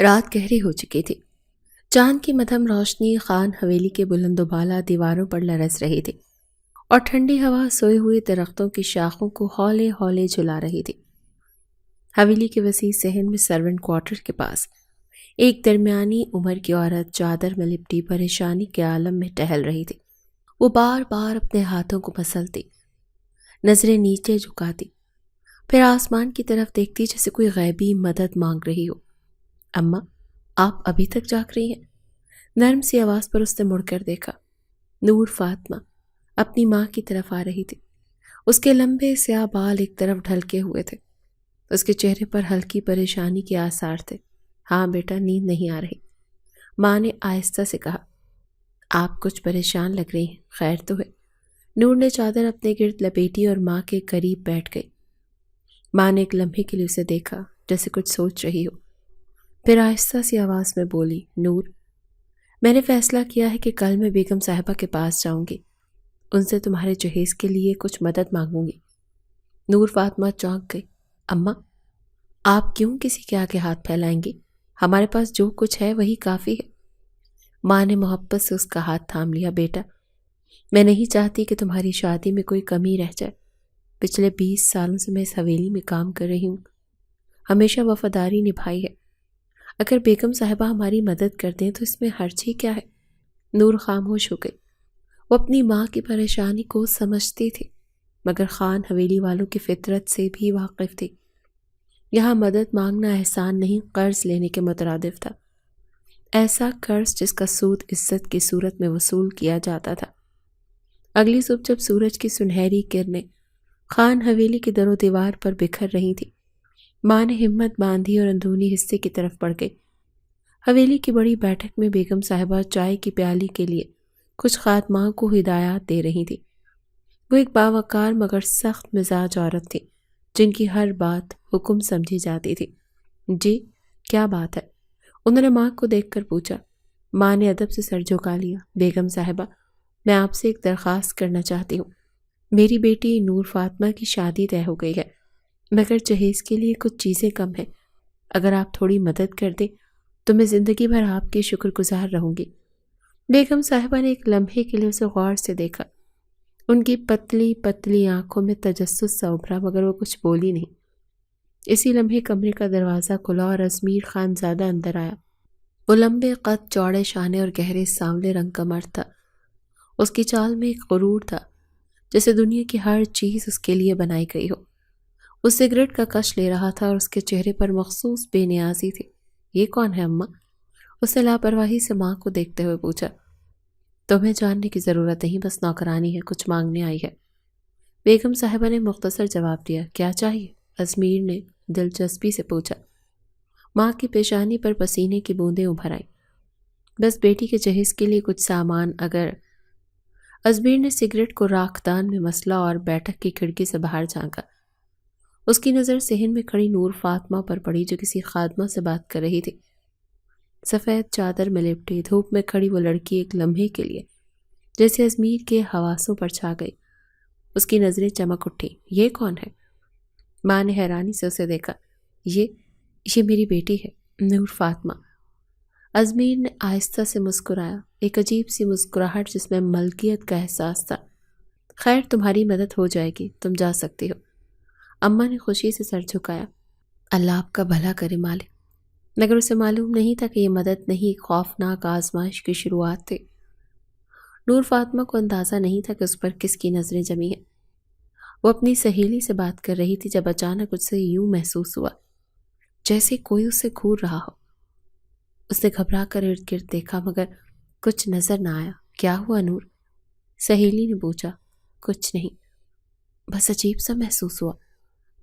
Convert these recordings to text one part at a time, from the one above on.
رات گہری ہو چکی تھی۔ چاند کی مدھم روشنی خان حویلی کے بلند و بالا دیواروں پر لرز رہی تھی اور ٹھنڈی ہوا سوئے ہوئے درختوں کی شاخوں کو ہولے ہولے جھلا رہی تھی۔ حویلی کے وسیع صحن میں سرونٹ کوارٹر کے پاس ایک درمیانی عمر کی عورت چادر میں لپٹی پریشانی کے عالم میں ٹہل رہی تھی۔ وہ بار بار اپنے ہاتھوں کو مسلتی، نظریں نیچے جھکاتی، پھر آسمان کی طرف دیکھتی جیسے کوئی غیبی مدد مانگ رہی ہو۔ اماں، آپ ابھی تک جاگ رہی ہیں؟ نرم سی آواز پر اس نے مڑ کر دیکھا۔ نور فاطمہ اپنی ماں کی طرف آ رہی تھی۔ اس کے لمبے سیاہ بال ایک طرف ڈھلکے ہوئے تھے۔ اس کے چہرے پر ہلکی پریشانی کے آثار تھے۔ ہاں بیٹا، نیند نہیں آ رہی، ماں نے آہستہ سے کہا۔ آپ کچھ پریشان لگ رہی ہیں، خیر تو ہے؟ نور نے چادر اپنے گرد لپیٹی اور ماں کے قریب بیٹھ گئی۔ ماں نے ایک لمحے کے لیے اسے دیکھا جیسے کچھ سوچ رہی ہو، پھر آہستہ سی آواز میں بولی، نور، میں نے فیصلہ کیا ہے کہ کل میں بیگم صاحبہ کے پاس جاؤں گی، ان سے تمہارے جہیز کے لیے کچھ مدد مانگوں گی۔ نور فاطمہ چونک گئی۔ اماں، آپ کیوں کسی کے آگے ہاتھ پھیلائیں گی؟ ہمارے پاس جو کچھ ہے وہی کافی ہے۔ ماں نے محبت سے اس کا ہاتھ تھام لیا۔ بیٹا، میں نہیں چاہتی کہ تمہاری شادی میں کوئی کمی رہ جائے۔ پچھلے 20 سالوں سے میں اس حویلی میں کام کر رہی ہوں، ہمیشہ وفاداری نبھائی ہے۔ اگر بیگم صاحبہ ہماری مدد کر دیں تو اس میں حرج ہی کیا ہے؟ نور خاموش ہو گئی۔ وہ اپنی ماں کی پریشانی کو سمجھتی تھی، مگر خان حویلی والوں کی فطرت سے بھی واقف تھی۔ یہاں مدد مانگنا احسان نہیں، قرض لینے کے مترادف تھا۔ ایسا قرض جس کا سود عزت کی صورت میں وصول کیا جاتا تھا۔ اگلی صبح جب سورج کی سنہری کرنیں خان حویلی کی در و دیوار پر بکھر رہی تھی، ماں نے ہمت باندھی اور اندرونی حصے کی طرف بڑھ گئی۔ حویلی کی بڑی بیٹھک میں بیگم صاحبہ چائے کی پیالی کے لیے کچھ خادماں کو ہدایات دے رہی تھی۔ وہ ایک باوقار مگر سخت مزاج عورت تھی، جن کی ہر بات حکم سمجھی جاتی تھی۔ جی، کیا بات ہے؟ انہوں نے ماں کو دیکھ کر پوچھا۔ ماں نے ادب سے سر جھکا لیا۔ بیگم صاحبہ، میں آپ سے ایک درخواست کرنا چاہتی ہوں۔ میری بیٹی نور فاطمہ کی شادی طے ہو گئی ہے، مگر جہیز کے لیے کچھ چیزیں کم ہیں۔ اگر آپ تھوڑی مدد کر دیں تو میں زندگی بھر آپ کی شکر گزار رہوں گی۔ بیگم صاحبہ نے ایک لمحے کے لیے اسے غور سے دیکھا۔ ان کی پتلی پتلی آنکھوں میں تجسس سا ابھرا، مگر وہ کچھ بولی نہیں۔ اسی لمحے کمرے کا دروازہ کھلا اور ازمیر خان زادہ اندر آیا۔ وہ لمبے قد، چوڑے شانے اور گہرے سانولے رنگ کا مرد تھا۔ اس کی چال میں ایک غرور تھا، جیسے دنیا کی ہر چیز اس کے لیے بنائی گئی ہو۔ وہ سگریٹ کا کش لے رہا تھا اور اس کے چہرے پر مخصوص بے نیازی تھی۔ یہ کون ہے اماں؟ اس نے لاپرواہی سے ماں کو دیکھتے ہوئے پوچھا۔ تمہیں جاننے کی ضرورت نہیں، بس نوکرانی ہے، کچھ مانگنے آئی ہے۔ بیگم صاحبہ نے مختصر جواب دیا۔ کیا چاہیے؟ ازمیر نے دلچسپی سے پوچھا۔ ماں کی پیشانی پر پسینے کی بوندیں ابھر آئیں۔ بس بیٹی کے جہیز کے لیے کچھ سامان۔ اگر ازمیر نے سگریٹ کو راکھ دان میں مسلا اور بیٹھک کی کھڑکی سے باہر جھانکا۔ اس کی نظر صحن میں کھڑی نور فاطمہ پر پڑی، جو کسی خادمہ سے بات کر رہی تھی۔ سفید چادر میں لپٹی دھوپ میں کھڑی وہ لڑکی ایک لمحے کے لیے جیسے ازمیر کے حواسوں پر چھا گئی۔ اس کی نظریں چمک اٹھی۔ یہ کون ہے؟ ماں نے حیرانی سے اسے دیکھا۔ یہ میری بیٹی ہے، نور فاطمہ۔ ازمیر نے آہستہ سے مسکرایا، ایک عجیب سی مسکراہٹ جس میں ملکیت کا احساس تھا۔ خیر، تمہاری مدد ہو جائے گی، تم جا سکتی ہو۔ اماں نے خوشی سے سر جھکایا۔ اللہ آپ کا بھلا کرے مالک۔ مگر اسے معلوم نہیں تھا کہ یہ مدد نہیں، ایک خوفناک آزمائش کی شروعات تھی۔ نور فاطمہ کو اندازہ نہیں تھا کہ اس پر کس کی نظریں جمی ہیں۔ وہ اپنی سہیلی سے بات کر رہی تھی جب اچانک اس سے یوں محسوس ہوا جیسے کوئی اسے گھور رہا ہو۔ اس نے گھبرا کر ارد گرد دیکھا، مگر کچھ نظر نہ آیا۔ کیا ہوا نور؟ سہیلی نے پوچھا۔ کچھ نہیں، بس عجیب سا محسوس ہوا۔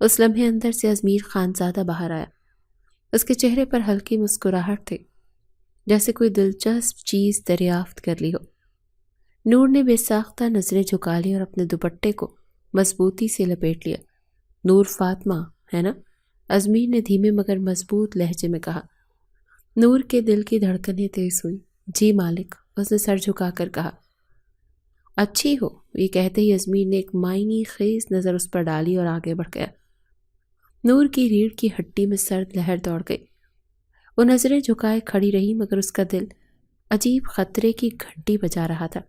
اس لمحے اندر سے ازمیر خان زادہ باہر آیا۔ اس کے چہرے پر ہلکی مسکراہٹ تھی، جیسے کوئی دلچسپ چیز دریافت کر لی ہو۔ نور نے بے ساختہ نظریں جھکا لی اور اپنے دوپٹے کو مضبوطی سے لپیٹ لیا۔ نور فاطمہ ہے نا؟ ازمیر نے دھیمے مگر مضبوط لہجے میں کہا۔ نور کے دل کی دھڑکنیں تیز ہوئیں۔ جی مالک، اس نے سر جھکا کر کہا۔ اچھی ہو، یہ کہتے ہی ازمیر نے ایک معنی خیز نظر اس پر ڈالی اور آگے بڑھ گیا۔ نور کی ریڑھ کی ہڈی میں سرد لہر دوڑ گئی۔ وہ نظریں جھکائے کھڑی رہی مگر اس کا دل عجیب خطرے کی گھنٹی بجا رہا تھا۔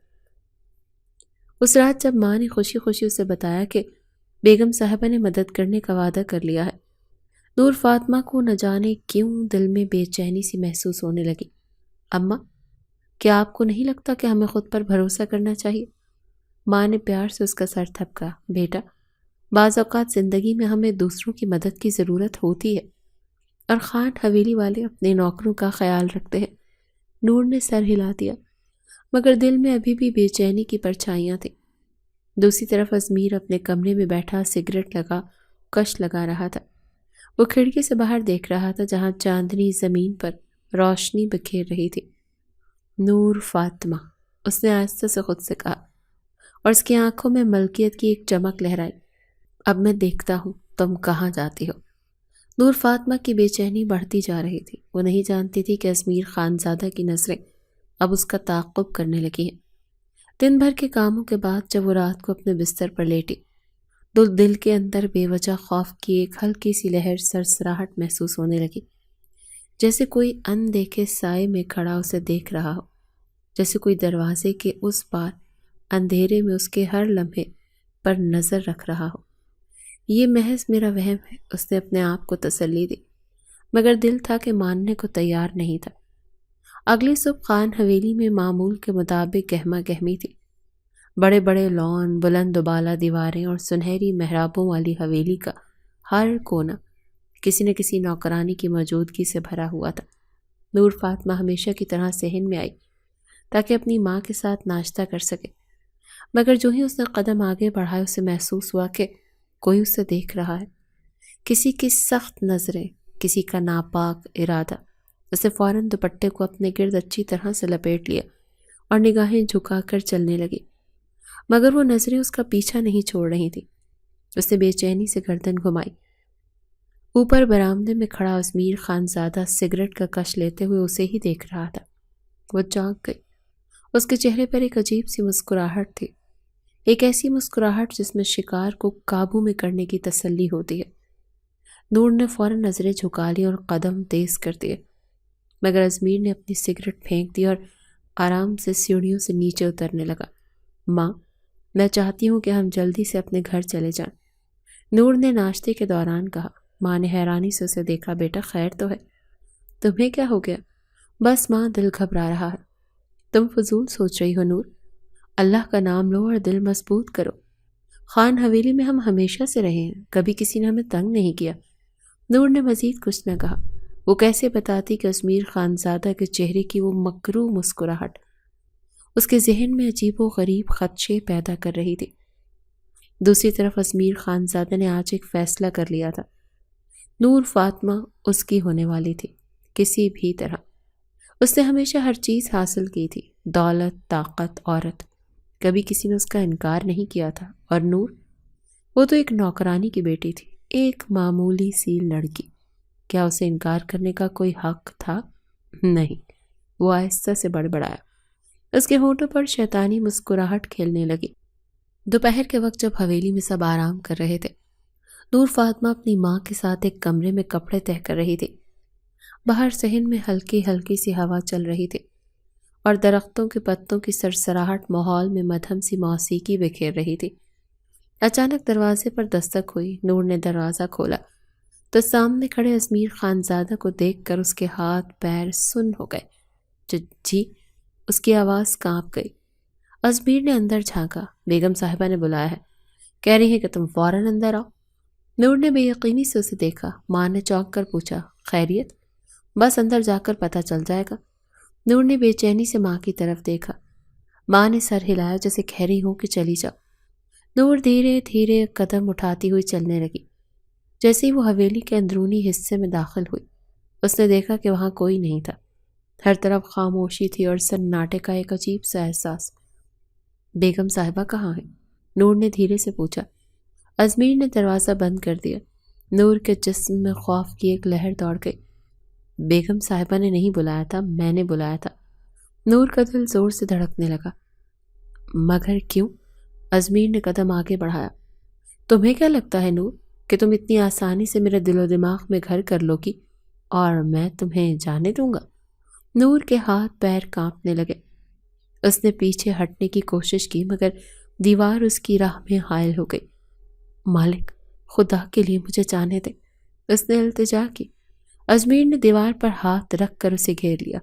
اس رات جب ماں نے خوشی خوشی اسے بتایا کہ بیگم صاحبہ نے مدد کرنے کا وعدہ کر لیا ہے، نور فاطمہ کو نہ جانے کیوں دل میں بے چینی سی محسوس ہونے لگی۔ اماں، کیا آپ کو نہیں لگتا کہ ہمیں خود پر بھروسہ کرنا چاہیے؟ ماں نے پیار سے اس کا سر تھپکا۔ بیٹا، بعض اوقات زندگی میں ہمیں دوسروں کی مدد کی ضرورت ہوتی ہے، اور خان حویلی والے اپنے نوکروں کا خیال رکھتے ہیں۔ نور نے سر ہلا دیا مگر دل میں ابھی بھی بے چینی کی پرچھائیاں تھیں۔ دوسری طرف ازمیر اپنے کمرے میں بیٹھا سگریٹ کش لگا رہا تھا۔ وہ کھڑکی سے باہر دیکھ رہا تھا جہاں چاندنی زمین پر روشنی بکھیر رہی تھی۔ نور فاطمہ، اس نے آہستہ سے خود سے کہا، اور اس کی آنکھوں میں ملکیت کی ایک چمک لہرائی۔ اب میں دیکھتا ہوں تم کہاں جاتی ہو۔ نور فاطمہ کی بے چینی بڑھتی جا رہی تھی۔ وہ نہیں جانتی تھی کہ ازمیر خانزادہ کی نظریں اب اس کا تعاقب کرنے لگی ہیں۔ دن بھر کے کاموں کے بعد جب وہ رات کو اپنے بستر پر لیٹی تو دل کے اندر بے وجہ خوف کی ایک ہلکی سی لہر سرسراہٹ محسوس ہونے لگی، جیسے کوئی ان دیکھے سائے میں کھڑا اسے دیکھ رہا ہو، جیسے کوئی دروازے کے اس پار اندھیرے میں اس کے ہر لمحے پر نظر رکھ رہا ہو۔ یہ محض میرا وہم ہے، اس نے اپنے آپ کو تسلی دی، مگر دل تھا کہ ماننے کو تیار نہیں تھا۔ اگلی صبح خان حویلی میں معمول کے مطابق گہما گہمی تھی۔ بڑے بڑے لان، بلند و بالا دیواریں اور سنہری محرابوں والی حویلی کا ہر کونا کسی نہ کسی نوکرانی کی موجودگی سے بھرا ہوا تھا۔ نور فاطمہ ہمیشہ کی طرح صحن میں آئی تاکہ اپنی ماں کے ساتھ ناشتہ کر سکے، مگر جو ہی اس نے قدم آگے بڑھائے اسے محسوس ہوا کہ کوئی اسے دیکھ رہا ہے۔ کسی کی سخت نظریں، کسی کا ناپاک ارادہ۔ اسے فوراً دوپٹے کو اپنے گرد اچھی طرح سے لپیٹ لیا اور نگاہیں جھکا کر چلنے لگی، مگر وہ نظریں اس کا پیچھا نہیں چھوڑ رہی تھیں۔ اس نے بے چینی سے گردن گھمائی۔ اوپر برآمدے میں کھڑا ازمیر خانزادہ سگریٹ کا کش لیتے ہوئے اسے ہی دیکھ رہا تھا۔ وہ چونک گئی۔ اس کے چہرے پر ایک عجیب سی مسکراہٹ تھی، ایک ایسی مسکراہٹ جس میں شکار کو قابو میں کرنے کی تسلی ہوتی ہے۔ نور نے فوراً نظریں جھکا لی اور قدم تیز کر دیے، مگر ازمیر نے اپنی سگریٹ پھینک دی اور آرام سے سیڑھیوں سے نیچے اترنے لگا۔ ماں، میں چاہتی ہوں کہ ہم جلدی سے اپنے گھر چلے جائیں، نور نے ناشتے کے دوران کہا۔ ماں نے حیرانی سے اسے دیکھا۔ بیٹا، خیر تو ہے؟ تمہیں کیا ہو گیا؟ بس ماں، دل گھبرا رہا ہے۔ تم فضول سوچ رہی ہو نور، اللہ کا نام لو اور دل مضبوط کرو۔ خان حویلی میں ہم ہمیشہ سے رہے ہیں، کبھی کسی نے ہمیں تنگ نہیں کیا۔ نور نے مزید کچھ نہ کہا۔ وہ کیسے بتاتی کہ ازمیر خانزادہ کے چہرے کی وہ مکروہ مسکراہٹ اس کے ذہن میں عجیب و غریب خدشے پیدا کر رہی تھی۔ دوسری طرف ازمیر خانزادہ نے آج ایک فیصلہ کر لیا تھا۔ نور فاطمہ اس کی ہونے والی تھی، کسی بھی طرح۔ اس نے ہمیشہ ہر چیز حاصل کی تھی، دولت، طاقت، عورت۔ کبھی کسی نے اس کا انکار نہیں کیا تھا۔ اور نور، وہ تو ایک نوکرانی کی بیٹی تھی، ایک معمولی سی لڑکی۔ کیا اسے انکار کرنے کا کوئی حق تھا؟ نہیں۔ وہ آہستہ سے بڑبڑایا۔ اس کے ہونٹوں پر شیطانی مسکراہٹ کھیلنے لگی۔ دوپہر کے وقت جب حویلی میں سب آرام کر رہے تھے، نور فاطمہ اپنی ماں کے ساتھ ایک کمرے میں کپڑے تہہ کر رہی تھی۔ باہر صحن میں ہلکی ہلکی سی ہوا چل رہی تھی اور درختوں کے پتوں کی سرسراہٹ ماحول میں مدھم سی موسیقی بکھیر رہی تھی۔ اچانک دروازے پر دستک ہوئی۔ نور نے دروازہ کھولا تو سامنے کھڑے ازمیر خانزادہ کو دیکھ کر اس کے ہاتھ پیر سن ہو گئے۔ جی، اس کی آواز کانپ گئی۔ ازمیر نے اندر جھانکا۔ بیگم صاحبہ نے بلایا ہے، کہہ رہی ہے کہ تم فوراً اندر آؤ۔ نور نے بے یقینی سے اسے دیکھا۔ ماں نے چونک کر پوچھا، خیریت؟ بس اندر جا کر پتہ چل جائے گا۔ نور نے بے چینی سے ماں کی طرف دیکھا۔ ماں نے سر ہلایا جیسے کہہ رہی ہوں کہ چلی جاؤ۔ نور دھیرے دھیرے قدم اٹھاتی ہوئی چلنے لگی۔ جیسے ہی وہ حویلی کے اندرونی حصے میں داخل ہوئی، اس نے دیکھا کہ وہاں کوئی نہیں تھا۔ ہر طرف خاموشی تھی اور سناٹے کا ایک عجیب سا احساس۔ بیگم صاحبہ کہاں ہیں؟ نور نے دھیرے سے پوچھا۔ ازمیر نے دروازہ بند کر دیا۔ نور کے جسم میں خوف کی ایک لہر دوڑ گئی۔ بیگم صاحبہ نے نہیں بلایا تھا، میں نے بلایا تھا۔ نور کا دل زور سے دھڑکنے لگا۔ مگر کیوں؟ ازمیر نے قدم آگے بڑھایا۔ تمہیں کیا لگتا ہے نور کہ تم اتنی آسانی سے میرے دل و دماغ میں گھر کر لو گی؟ اور میں تمہیں جانے دوں گا؟ نور کے ہاتھ پیر کانپنے لگے۔ اس نے پیچھے ہٹنے کی کوشش کی مگر دیوار اس کی راہ میں حائل ہو گئی۔ مالک، خدا کے لیے مجھے جانے دے، اس نے التجا کی۔ ازمیر نے دیوار پر ہاتھ رکھ کر اسے گھیر لیا۔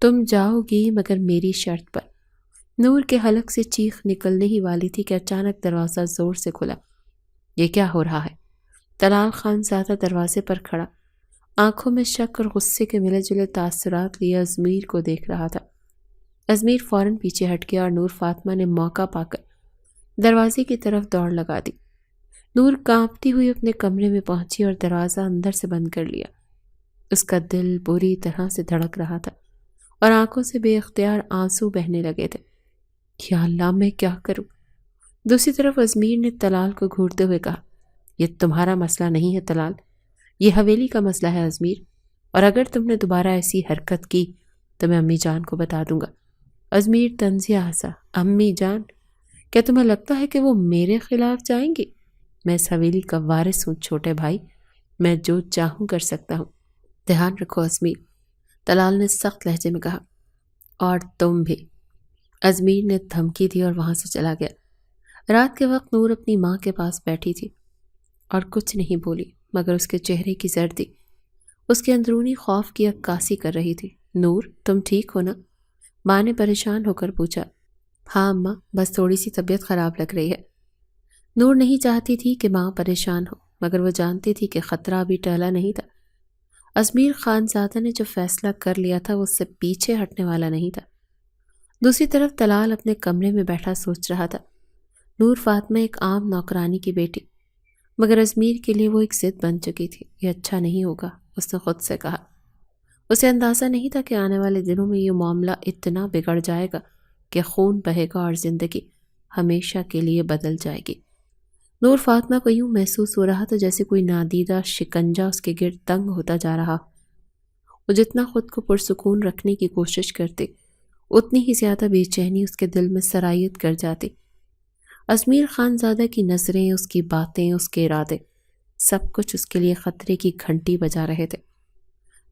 تم جاؤ گی مگر میری شرط پر۔ نور کے حلق سے چیخ نکلنے ہی والی تھی کہ اچانک دروازہ زور سے کھلا۔ یہ کیا ہو رہا ہے؟ طلال خان زادہ دروازے پر کھڑا، آنکھوں میں شک اور غصے کے ملے جلے تاثرات لیے ازمیر کو دیکھ رہا تھا۔ ازمیر فوراً پیچھے ہٹ گیا اور نور فاطمہ نے موقع پا کر دروازے کی طرف دوڑ لگا دی۔ نور کانپتی ہوئی اپنے کمرے میں پہنچی اور دروازہ اندر سے بند کر لیا۔ اس کا دل بری طرح سے دھڑک رہا تھا اور آنکھوں سے بے اختیار آنسو بہنے لگے تھے۔ یا اللہ، میں کیا کروں؟ دوسری طرف ازمیر نے طلال کو گھورتے ہوئے کہا، یہ تمہارا مسئلہ نہیں ہے طلال، یہ حویلی کا مسئلہ ہے ازمیر، اور اگر تم نے دوبارہ ایسی حرکت کی تو میں امی جان کو بتا دوں گا۔ ازمیر طنزیہ ہنسا۔ امی جان؟ کیا تمہیں لگتا ہے کہ وہ میرے خلاف جائیں گی؟ میں اس حویلی کا وارث ہوں چھوٹے بھائی، میں جو چاہوں کر سکتا ہوں۔ دھیان رکھو ازمیر، طلال نے سخت لہجے میں کہا، اور تم بھی۔ ازمیر نے دھمکی دی اور وہاں سے چلا گیا۔ رات کے وقت نور اپنی ماں کے پاس بیٹھی تھی اور کچھ نہیں بولی مگر اس کے چہرے کی زردی اس کے اندرونی خوف کی عکاسی کر رہی تھی۔ نور، تم ٹھیک ہو نا؟ ماں نے پریشان ہو کر پوچھا۔ ہاں اماں، بس تھوڑی سی طبیعت خراب لگ رہی ہے۔ نور نہیں چاہتی تھی کہ ماں پریشان ہو مگر وہ جانتی تھی کہ خطرہ ابھی ٹلا نہیں تھا۔ ازمیر خانزادہ نے جو فیصلہ کر لیا تھا وہ اس سے پیچھے ہٹنے والا نہیں تھا۔ دوسری طرف طلال اپنے کمرے میں بیٹھا سوچ رہا تھا۔ نور فاطمہ ایک عام نوکرانی کی بیٹی، مگر ازمیر کے لیے وہ ایک ضد بن چکی تھی۔ یہ اچھا نہیں ہوگا، اس نے خود سے کہا۔ اسے اندازہ نہیں تھا کہ آنے والے دنوں میں یہ معاملہ اتنا بگڑ جائے گا کہ خون بہے گا اور زندگی ہمیشہ کے لیے بدل جائے گی۔ نور فاطمہ کو یوں محسوس ہو رہا تھا جیسے کوئی نادیدہ شکنجہ اس کے گرد تنگ ہوتا جا رہا۔ وہ جتنا خود کو پرسکون رکھنے کی کوشش کرتے اتنی ہی زیادہ بے چینی اس کے دل میں سرایت کر جاتی۔ ازمیر خانزادہ کی نظریں، اس کی باتیں، اس کے ارادے، سب کچھ اس کے لیے خطرے کی گھنٹی بجا رہے تھے۔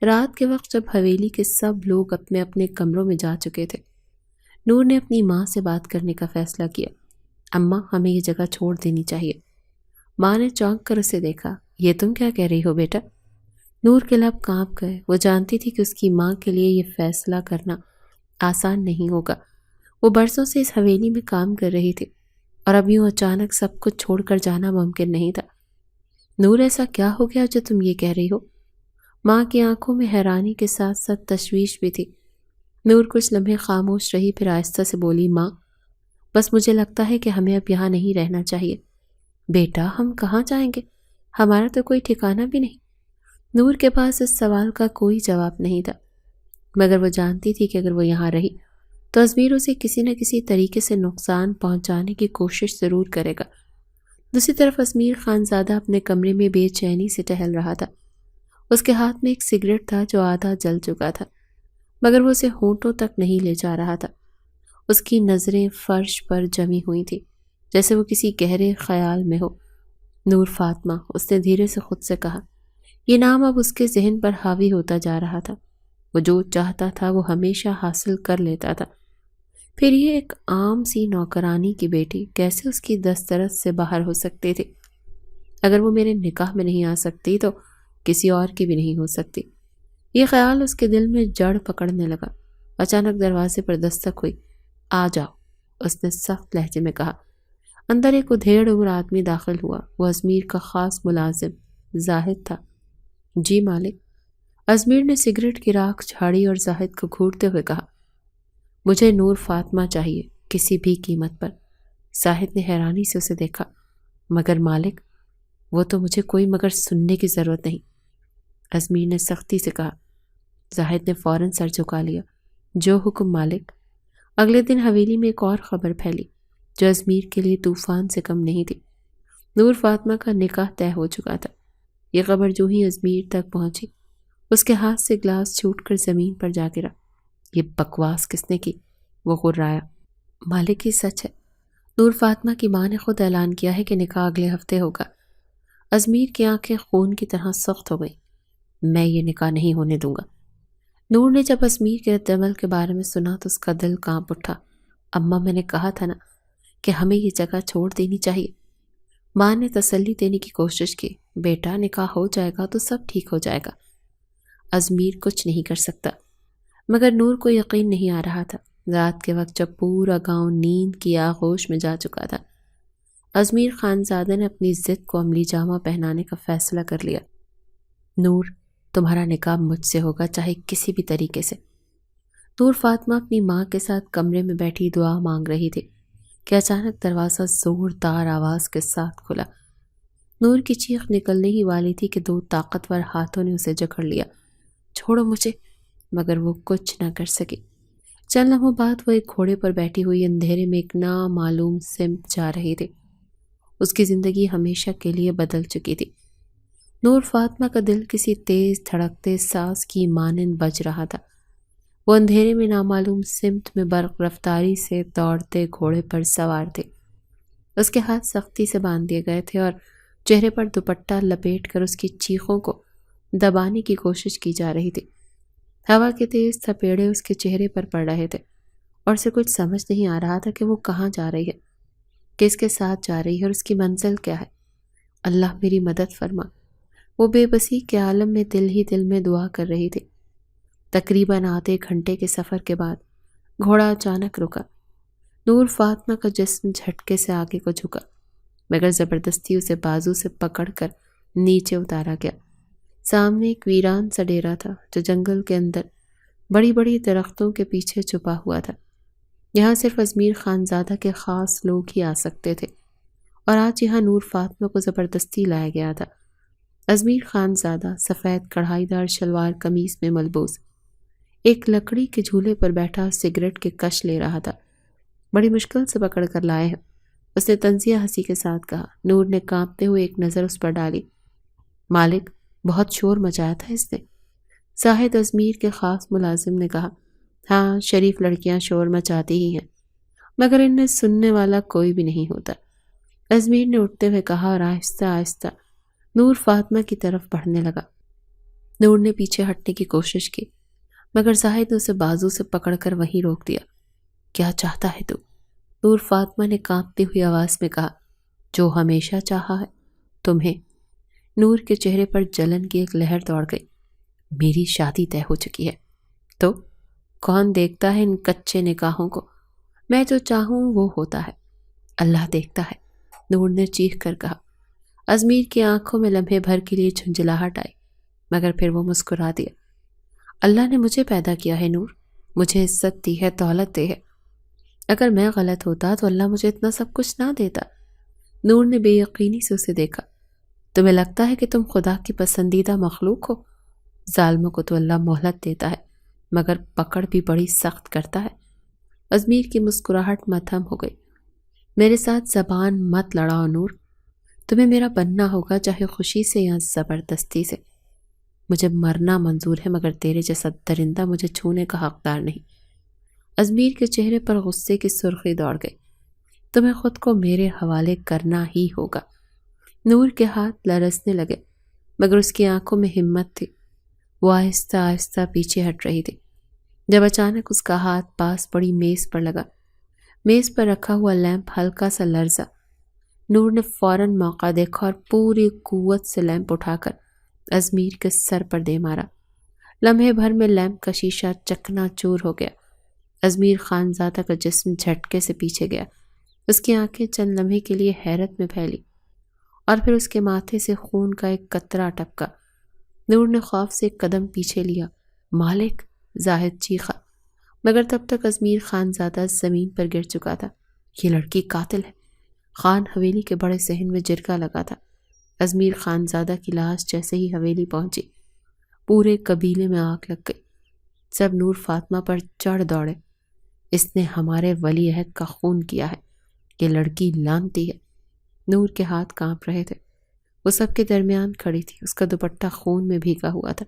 رات کے وقت جب حویلی کے سب لوگ اپنے اپنے کمروں میں جا چکے تھے، نور نے اپنی ماں سے بات کرنے کا فیصلہ کیا۔ اماں، ہمیں یہ جگہ چھوڑ دینی چاہیے۔ ماں نے چونک کر اسے دیکھا۔ یہ تم کیا کہہ رہی ہو بیٹا؟ نور کے لب کانپ گئے۔ وہ جانتی تھی کہ اس کی ماں کے لیے یہ فیصلہ کرنا آسان نہیں ہوگا۔ وہ برسوں سے اس حویلی میں کام کر رہی تھی اور اب یوں اچانک سب کچھ چھوڑ کر جانا ممکن نہیں تھا۔ نور، ایسا کیا ہو گیا جو تم یہ کہہ رہی ہو؟ ماں کی آنکھوں میں حیرانی کے ساتھ ساتھ تشویش بھی تھی۔ نور کچھ لمحے خاموش رہی، پھر آہستہ سے بولی، ماں، بس مجھے لگتا ہے کہ ہمیں اب یہاں نہیں رہنا چاہیے۔ بیٹا، ہم کہاں جائیں گے؟ ہمارا تو کوئی ٹھکانہ بھی نہیں۔ نور کے پاس اس سوال کا کوئی جواب نہیں تھا، مگر وہ جانتی تھی کہ اگر وہ یہاں رہی تو ازمیر اسے کسی نہ کسی طریقے سے نقصان پہنچانے کی کوشش ضرور کرے گا۔ دوسری طرف ازمیر خانزادہ اپنے کمرے میں بے چینی سے ٹہل رہا تھا۔ اس کے ہاتھ میں ایک سگریٹ تھا جو آدھا جل چکا تھا، مگر وہ اسے ہونٹوں تک نہیں لے جا رہا تھا۔ اس کی نظریں فرش پر جمی ہوئی تھی جیسے وہ کسی گہرے خیال میں ہو۔ نور فاطمہ، اس نے دھیرے سے خود سے کہا۔ یہ نام اب اس کے ذہن پر حاوی ہوتا جا رہا تھا۔ وہ جو چاہتا تھا وہ ہمیشہ حاصل کر لیتا تھا۔ پھر یہ ایک عام سی نوکرانی کی بیٹی کیسے اس کی دسترس سے باہر ہو سکتی تھی؟ اگر وہ میرے نکاح میں نہیں آ سکتی تو کسی اور کی بھی نہیں ہو سکتی۔ یہ خیال اس کے دل میں جڑ پکڑنے لگا۔ اچانک دروازے پر دستک ہوئی۔ آ جاؤ، اس نے سخت لہجے میں کہا۔ اندر ایک ادھیڑ عمر آدمی داخل ہوا۔ وہ ازمیر کا خاص ملازم زاہد تھا۔ جی مالک۔ ازمیر نے سگریٹ کی راکھ جھاڑی اور زاہد کو گھورتے ہوئے کہا، مجھے نور فاطمہ چاہیے، کسی بھی قیمت پر۔ زاہد نے حیرانی سے اسے دیکھا۔ مگر مالک، وہ تو مجھے کوئی مگر سننے کی ضرورت نہیں، ازمیر نے سختی سے کہا۔ زاہد نے فوراً سر جھکا لیا۔ جو حکم مالک۔ اگلے دن حویلی میں ایک اور خبر پھیلی جو ازمیر کے لیے طوفان سے کم نہیں تھی۔ نور فاطمہ کا نکاح طے ہو چکا تھا۔ یہ خبر جو ہی ازمیر تک پہنچی، اس کے ہاتھ سے گلاس چھوٹ کر زمین پر جا گرا۔ یہ بکواس کس نے کی؟ وہ غرایا۔ مالک، یہ سچ ہے۔ نور فاطمہ کی ماں نے خود اعلان کیا ہے کہ نکاح اگلے ہفتے ہوگا۔ ازمیر کی آنکھیں خون کی طرح سخت ہو گئیں۔ میں یہ نکاح نہیں ہونے دوں گا۔ نور نے جب ازمیر کے رد عمل کے بارے میں سنا تو اس کا دل کانپ اٹھا۔ اماں میں نے کہا تھا نا کہ ہمیں یہ جگہ چھوڑ دینی چاہیے۔ ماں نے تسلی دینے کی کوشش کی، بیٹا نکاح ہو جائے گا تو سب ٹھیک ہو جائے گا، ازمیر کچھ نہیں کر سکتا۔ مگر نور کو یقین نہیں آ رہا تھا۔ رات کے وقت جب پورا گاؤں نیند کی آغوش میں جا چکا تھا، ازمیر خانزادہ نے اپنی ضد کو عملی جامہ پہنانے کا فیصلہ کر لیا۔ نور، تمہارا نکاح مجھ سے ہوگا، چاہے کسی بھی طریقے سے۔ نور فاطمہ اپنی ماں کے ساتھ کمرے میں بیٹھی دعا مانگ رہی تھی کہ اچانک دروازہ زوردار آواز کے ساتھ کھلا۔ نور کی چیخ نکلنے ہی والی تھی کہ دو طاقتور ہاتھوں نے اسے جکڑ لیا۔ چھوڑو مجھے، مگر وہ کچھ نہ کر سکی۔ چند لمحوں بعد وہ ایک گھوڑے پر بیٹھی ہوئی اندھیرے میں ایک نامعلوم سمت جا رہی تھی۔ اس کی زندگی ہمیشہ کے لیے بدل چکی تھی۔ نور فاطمہ کا دل کسی تیز دھڑکتے ساز کی مانند بج رہا تھا۔ وہ اندھیرے میں نامعلوم سمت میں برق رفتاری سے دوڑتے گھوڑے پر سوار تھے۔ اس کے ہاتھ سختی سے باندھ دیے گئے تھے اور چہرے پر دوپٹہ لپیٹ کر اس کی چیخوں کو دبانے کی کوشش کی جا رہی تھی۔ ہوا کے تیز تھپیڑے اس کے چہرے پر پڑ رہے تھے اور اسے کچھ سمجھ نہیں آ رہا تھا کہ وہ کہاں جا رہی ہے، کس کے ساتھ جا رہی ہے اور اس کی منزل کیا ہے۔ اللہ میری مدد فرما، وہ بے بسی کے عالم میں دل ہی دل میں دعا کر رہی تھی۔ تقریباً آدھے گھنٹے کے سفر کے بعد گھوڑا اچانک رکا۔ نور فاطمہ کا جسم جھٹکے سے آگے کو جھکا، مگر زبردستی اسے بازو سے پکڑ کر نیچے اتارا گیا۔ سامنے ایک ویران سا ڈیرا تھا جو جنگل کے اندر بڑی بڑی درختوں کے پیچھے چھپا ہوا تھا۔ یہاں صرف ازمیر خانزادہ کے خاص لوگ ہی آ سکتے تھے، اور آج یہاں نور فاطمہ کو زبردستی لایا گیا تھا۔ ازمیر خانزادہ سفید کڑھائی دار شلوار قمیص میں ملبوس ایک لکڑی کے جھولے پر بیٹھا سگریٹ کے کش لے رہا تھا۔ بڑی مشکل سے پکڑ کر لائے ہیں، اس نے طنزیہ ہنسی کے ساتھ کہا۔ نور نے کانپتے ہوئے ایک نظر اس پر ڈالی۔ مالک، بہت شور مچایا تھا اس نے، زاہد ازمیر کے خاص ملازم نے کہا۔ ہاں، شریف لڑکیاں شور مچاتی ہی ہیں، مگر ان میں سننے والا کوئی بھی نہیں ہوتا، ازمیر نے اٹھتے ہوئے کہا اور آہستہ آہستہ نور فاطمہ کی طرف بڑھنے لگا۔ نور نے پیچھے ہٹنے کی کوشش کی، مگر زاہد نے اسے بازو سے پکڑ کر وہیں روک دیا۔ کیا چاہتا ہے تو؟ نور فاطمہ نے کانپتی ہوئی آواز میں کہا۔ جو ہمیشہ چاہا ہے، تمہیں۔ نور کے چہرے پر جلن کی ایک لہر دوڑ گئی۔ میری شادی طے ہو چکی ہے، تو کون دیکھتا ہے ان کچے نکاحوں کو؟ میں جو چاہوں وہ ہوتا ہے، اللہ دیکھتا ہے، نور نے چیخ کر کہا۔ ازمیر کی آنکھوں میں لمحے بھر کے لیے جھنجھلاہٹ آئی، مگر پھر وہ مسکرا دیا۔ اللہ نے مجھے پیدا کیا ہے نور، مجھے عزت دی ہے، دولت دی ہے۔ اگر میں غلط ہوتا تو اللہ مجھے اتنا سب کچھ نہ دیتا۔ نور نے بے یقینی سے اسے دیکھا۔ تمہیں لگتا ہے کہ تم خدا کی پسندیدہ مخلوق ہو؟ ظالموں کو تو اللہ مہلت دیتا ہے، مگر پکڑ بھی بڑی سخت کرتا ہے۔ ازمیر کی مسکراہٹ مدھم ہو گئی۔ میرے ساتھ زبان مت لڑاؤ نور، تمہیں میرا بننا ہوگا، چاہے خوشی سے یا زبردستی سے۔ مجھے مرنا منظور ہے، مگر تیرے جیسا درندہ مجھے چھونے کا حقدار نہیں۔ ازمیر کے چہرے پر غصے کی سرخی دوڑ گئی۔ تمہیں خود کو میرے حوالے کرنا ہی ہوگا۔ نور کے ہاتھ لرزنے لگے، مگر اس کی آنکھوں میں ہمت تھی۔ وہ آہستہ آہستہ پیچھے ہٹ رہی تھی، جب اچانک اس کا ہاتھ پاس پڑی میز پر لگا۔ میز پر رکھا ہوا لیمپ ہلکا سا لرزا۔ نور نے فوراً موقع دیکھا اور پوری قوت سے لیمپ اٹھا کر ازمیر کے سر پر دے مارا۔ لمحے بھر میں لیمپ کا شیشہ چکنا چور ہو گیا۔ ازمیر خانزادہ کا جسم جھٹکے سے پیچھے گیا۔ اس کی آنکھیں چند لمحے کے لیے حیرت میں پھیلی، اور پھر اس کے ماتھے سے خون کا ایک قطرہ ٹپکا۔ نور نے خوف سے ایک قدم پیچھے لیا۔ مالک، زاہد چیخا، مگر تب تک ازمیر خانزادہ زمین پر گر چکا تھا۔ یہ لڑکی قاتل ہے۔ خان حویلی کے بڑے صحن میں جرگہ لگا تھا۔ ازمیر خانزادہ کی لاش جیسے ہی حویلی پہنچی، پورے قبیلے میں آگ لگ گئی۔ سب نور فاطمہ پر چڑھ دوڑے۔ اس نے ہمارے ولی عہد کا خون کیا ہے، یہ لڑکی لعنتی ہے۔ نور کے ہاتھ کانپ رہے تھے۔ وہ سب کے درمیان کھڑی تھی، اس کا دوپٹہ خون میں بھیگا ہوا تھا۔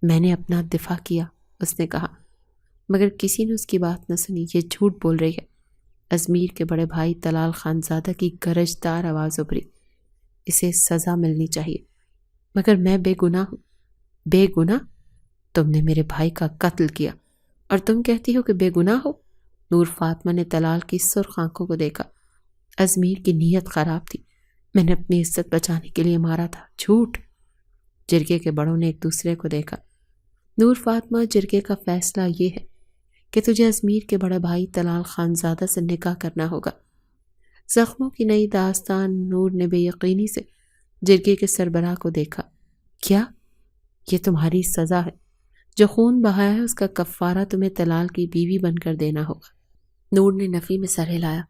میں نے اپنا دفاع کیا، اس نے کہا، مگر کسی نے اس کی بات نہ سنی۔ یہ جھوٹ بول رہی ہے۔ ازمیر کے بڑے بھائی طلال خانزادہ کی گرجدار آواز ابھری۔ اسے سزا ملنی چاہیے، مگر میں بے گناہ ہوں۔ بے گناہ؟ تم نے میرے بھائی کا قتل کیا اور تم کہتی ہو کہ بے گناہ ہو؟ نور فاطمہ نے طلال کی سرخ آنکھوں کو دیکھا۔ ازمیر کی نیت خراب تھی، میں نے اپنی عزت بچانے کے لیے مارا تھا۔ جھوٹ! جرگے کے بڑوں نے ایک دوسرے کو دیکھا۔ نور فاطمہ، جرگے کا فیصلہ یہ ہے کہ تجھے ازمیر کے بڑے بھائی طلال خانزادہ سے نکاح کرنا ہوگا۔ زخموں کی نئی داستان۔ نور نے بے یقینی سے جرگے کے سربراہ کو دیکھا۔ کیا؟ یہ تمہاری سزا ہے۔ جو خون بہایا ہے اس کا کفارہ تمہیں طلال کی بیوی بن کر دینا ہوگا۔ نور نے نفی میں سر ہلایا۔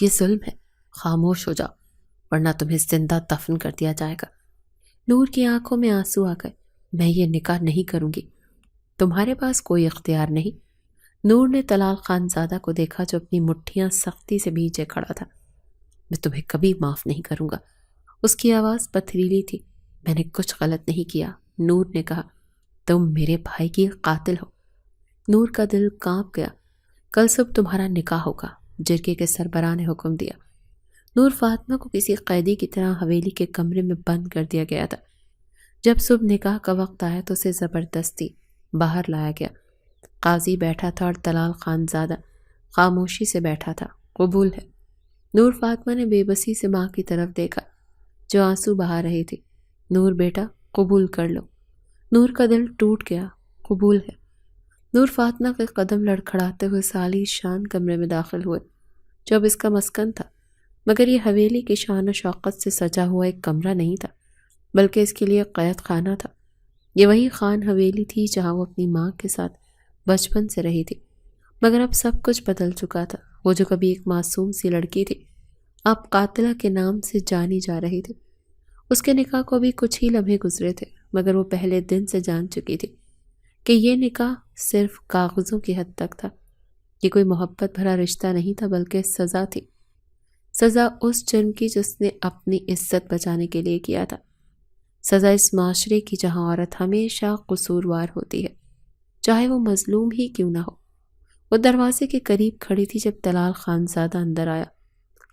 یہ ظلم ہے، خاموش ہو جاؤ ورنہ تمہیں زندہ دفن کر دیا جائے گا۔ نور کی آنکھوں میں آنسو آ گئے۔ میں یہ نکاح نہیں کروں گی۔ تمہارے پاس کوئی اختیار نہیں۔ نور نے طلال خانزادہ کو دیکھا جو اپنی مٹھیاں سختی سے بھیجے کھڑا تھا۔ میں تمہیں کبھی معاف نہیں کروں گا۔ اس کی آواز پتھریلی تھی۔ میں نے کچھ غلط نہیں کیا، نور نے کہا۔ تم میرے بھائی کی قاتل ہو۔ نور کا دل کانپ گیا۔ کل صبح تمہارا نکاح ہوگا، جرگے کے سربراہ نے حکم دیا۔ نور فاطمہ کو کسی قیدی کی طرح حویلی کے کمرے میں بند کر دیا گیا تھا۔ جب صبح نکاح کا وقت آیا تو اسے زبردستی باہر لایا گیا۔ قاضی بیٹھا تھا اور طلال خانزادہ خاموشی سے بیٹھا تھا۔ قبول ہے۔ نور فاطمہ نے بے بسی سے ماں کی طرف دیکھا جو آنسو بہا رہی تھی۔ نور بیٹا، قبول کر لو۔ نور کا دل ٹوٹ گیا۔ قبول ہے۔ نور فاطمہ کے قدم لڑکھڑاتے ہوئے سالی شان کمرے میں داخل ہوئے جو اب اس کا مسکن تھا، مگر یہ حویلی کی شان و شوقت سے سجا ہوا ایک کمرہ نہیں تھا بلکہ اس کے لیے قید خانہ تھا۔ یہ وہی خان حویلی تھی جہاں وہ اپنی ماں کے ساتھ بچپن سے رہی تھی، مگر اب سب کچھ بدل چکا تھا۔ وہ جو کبھی ایک معصوم سی لڑکی تھی اب قاتلہ کے نام سے جانی جا رہی تھی۔ اس کے نکاح کو بھی کچھ ہی لمحے گزرے تھے، مگر وہ پہلے دن سے جان چکی تھی کہ یہ نکاح صرف کاغذوں کی حد تک تھا۔ یہ کوئی محبت بھرا رشتہ نہیں تھا بلکہ سزا تھی۔ سزا اس جرم کی جس نے اپنی عزت بچانے کے لیے کیا تھا۔ سزا اس معاشرے کی جہاں عورت ہمیشہ قصوروار ہوتی ہے، چاہے وہ مظلوم ہی کیوں نہ ہو۔ وہ دروازے کے قریب کھڑی تھی جب طلال خانزادہ اندر آیا۔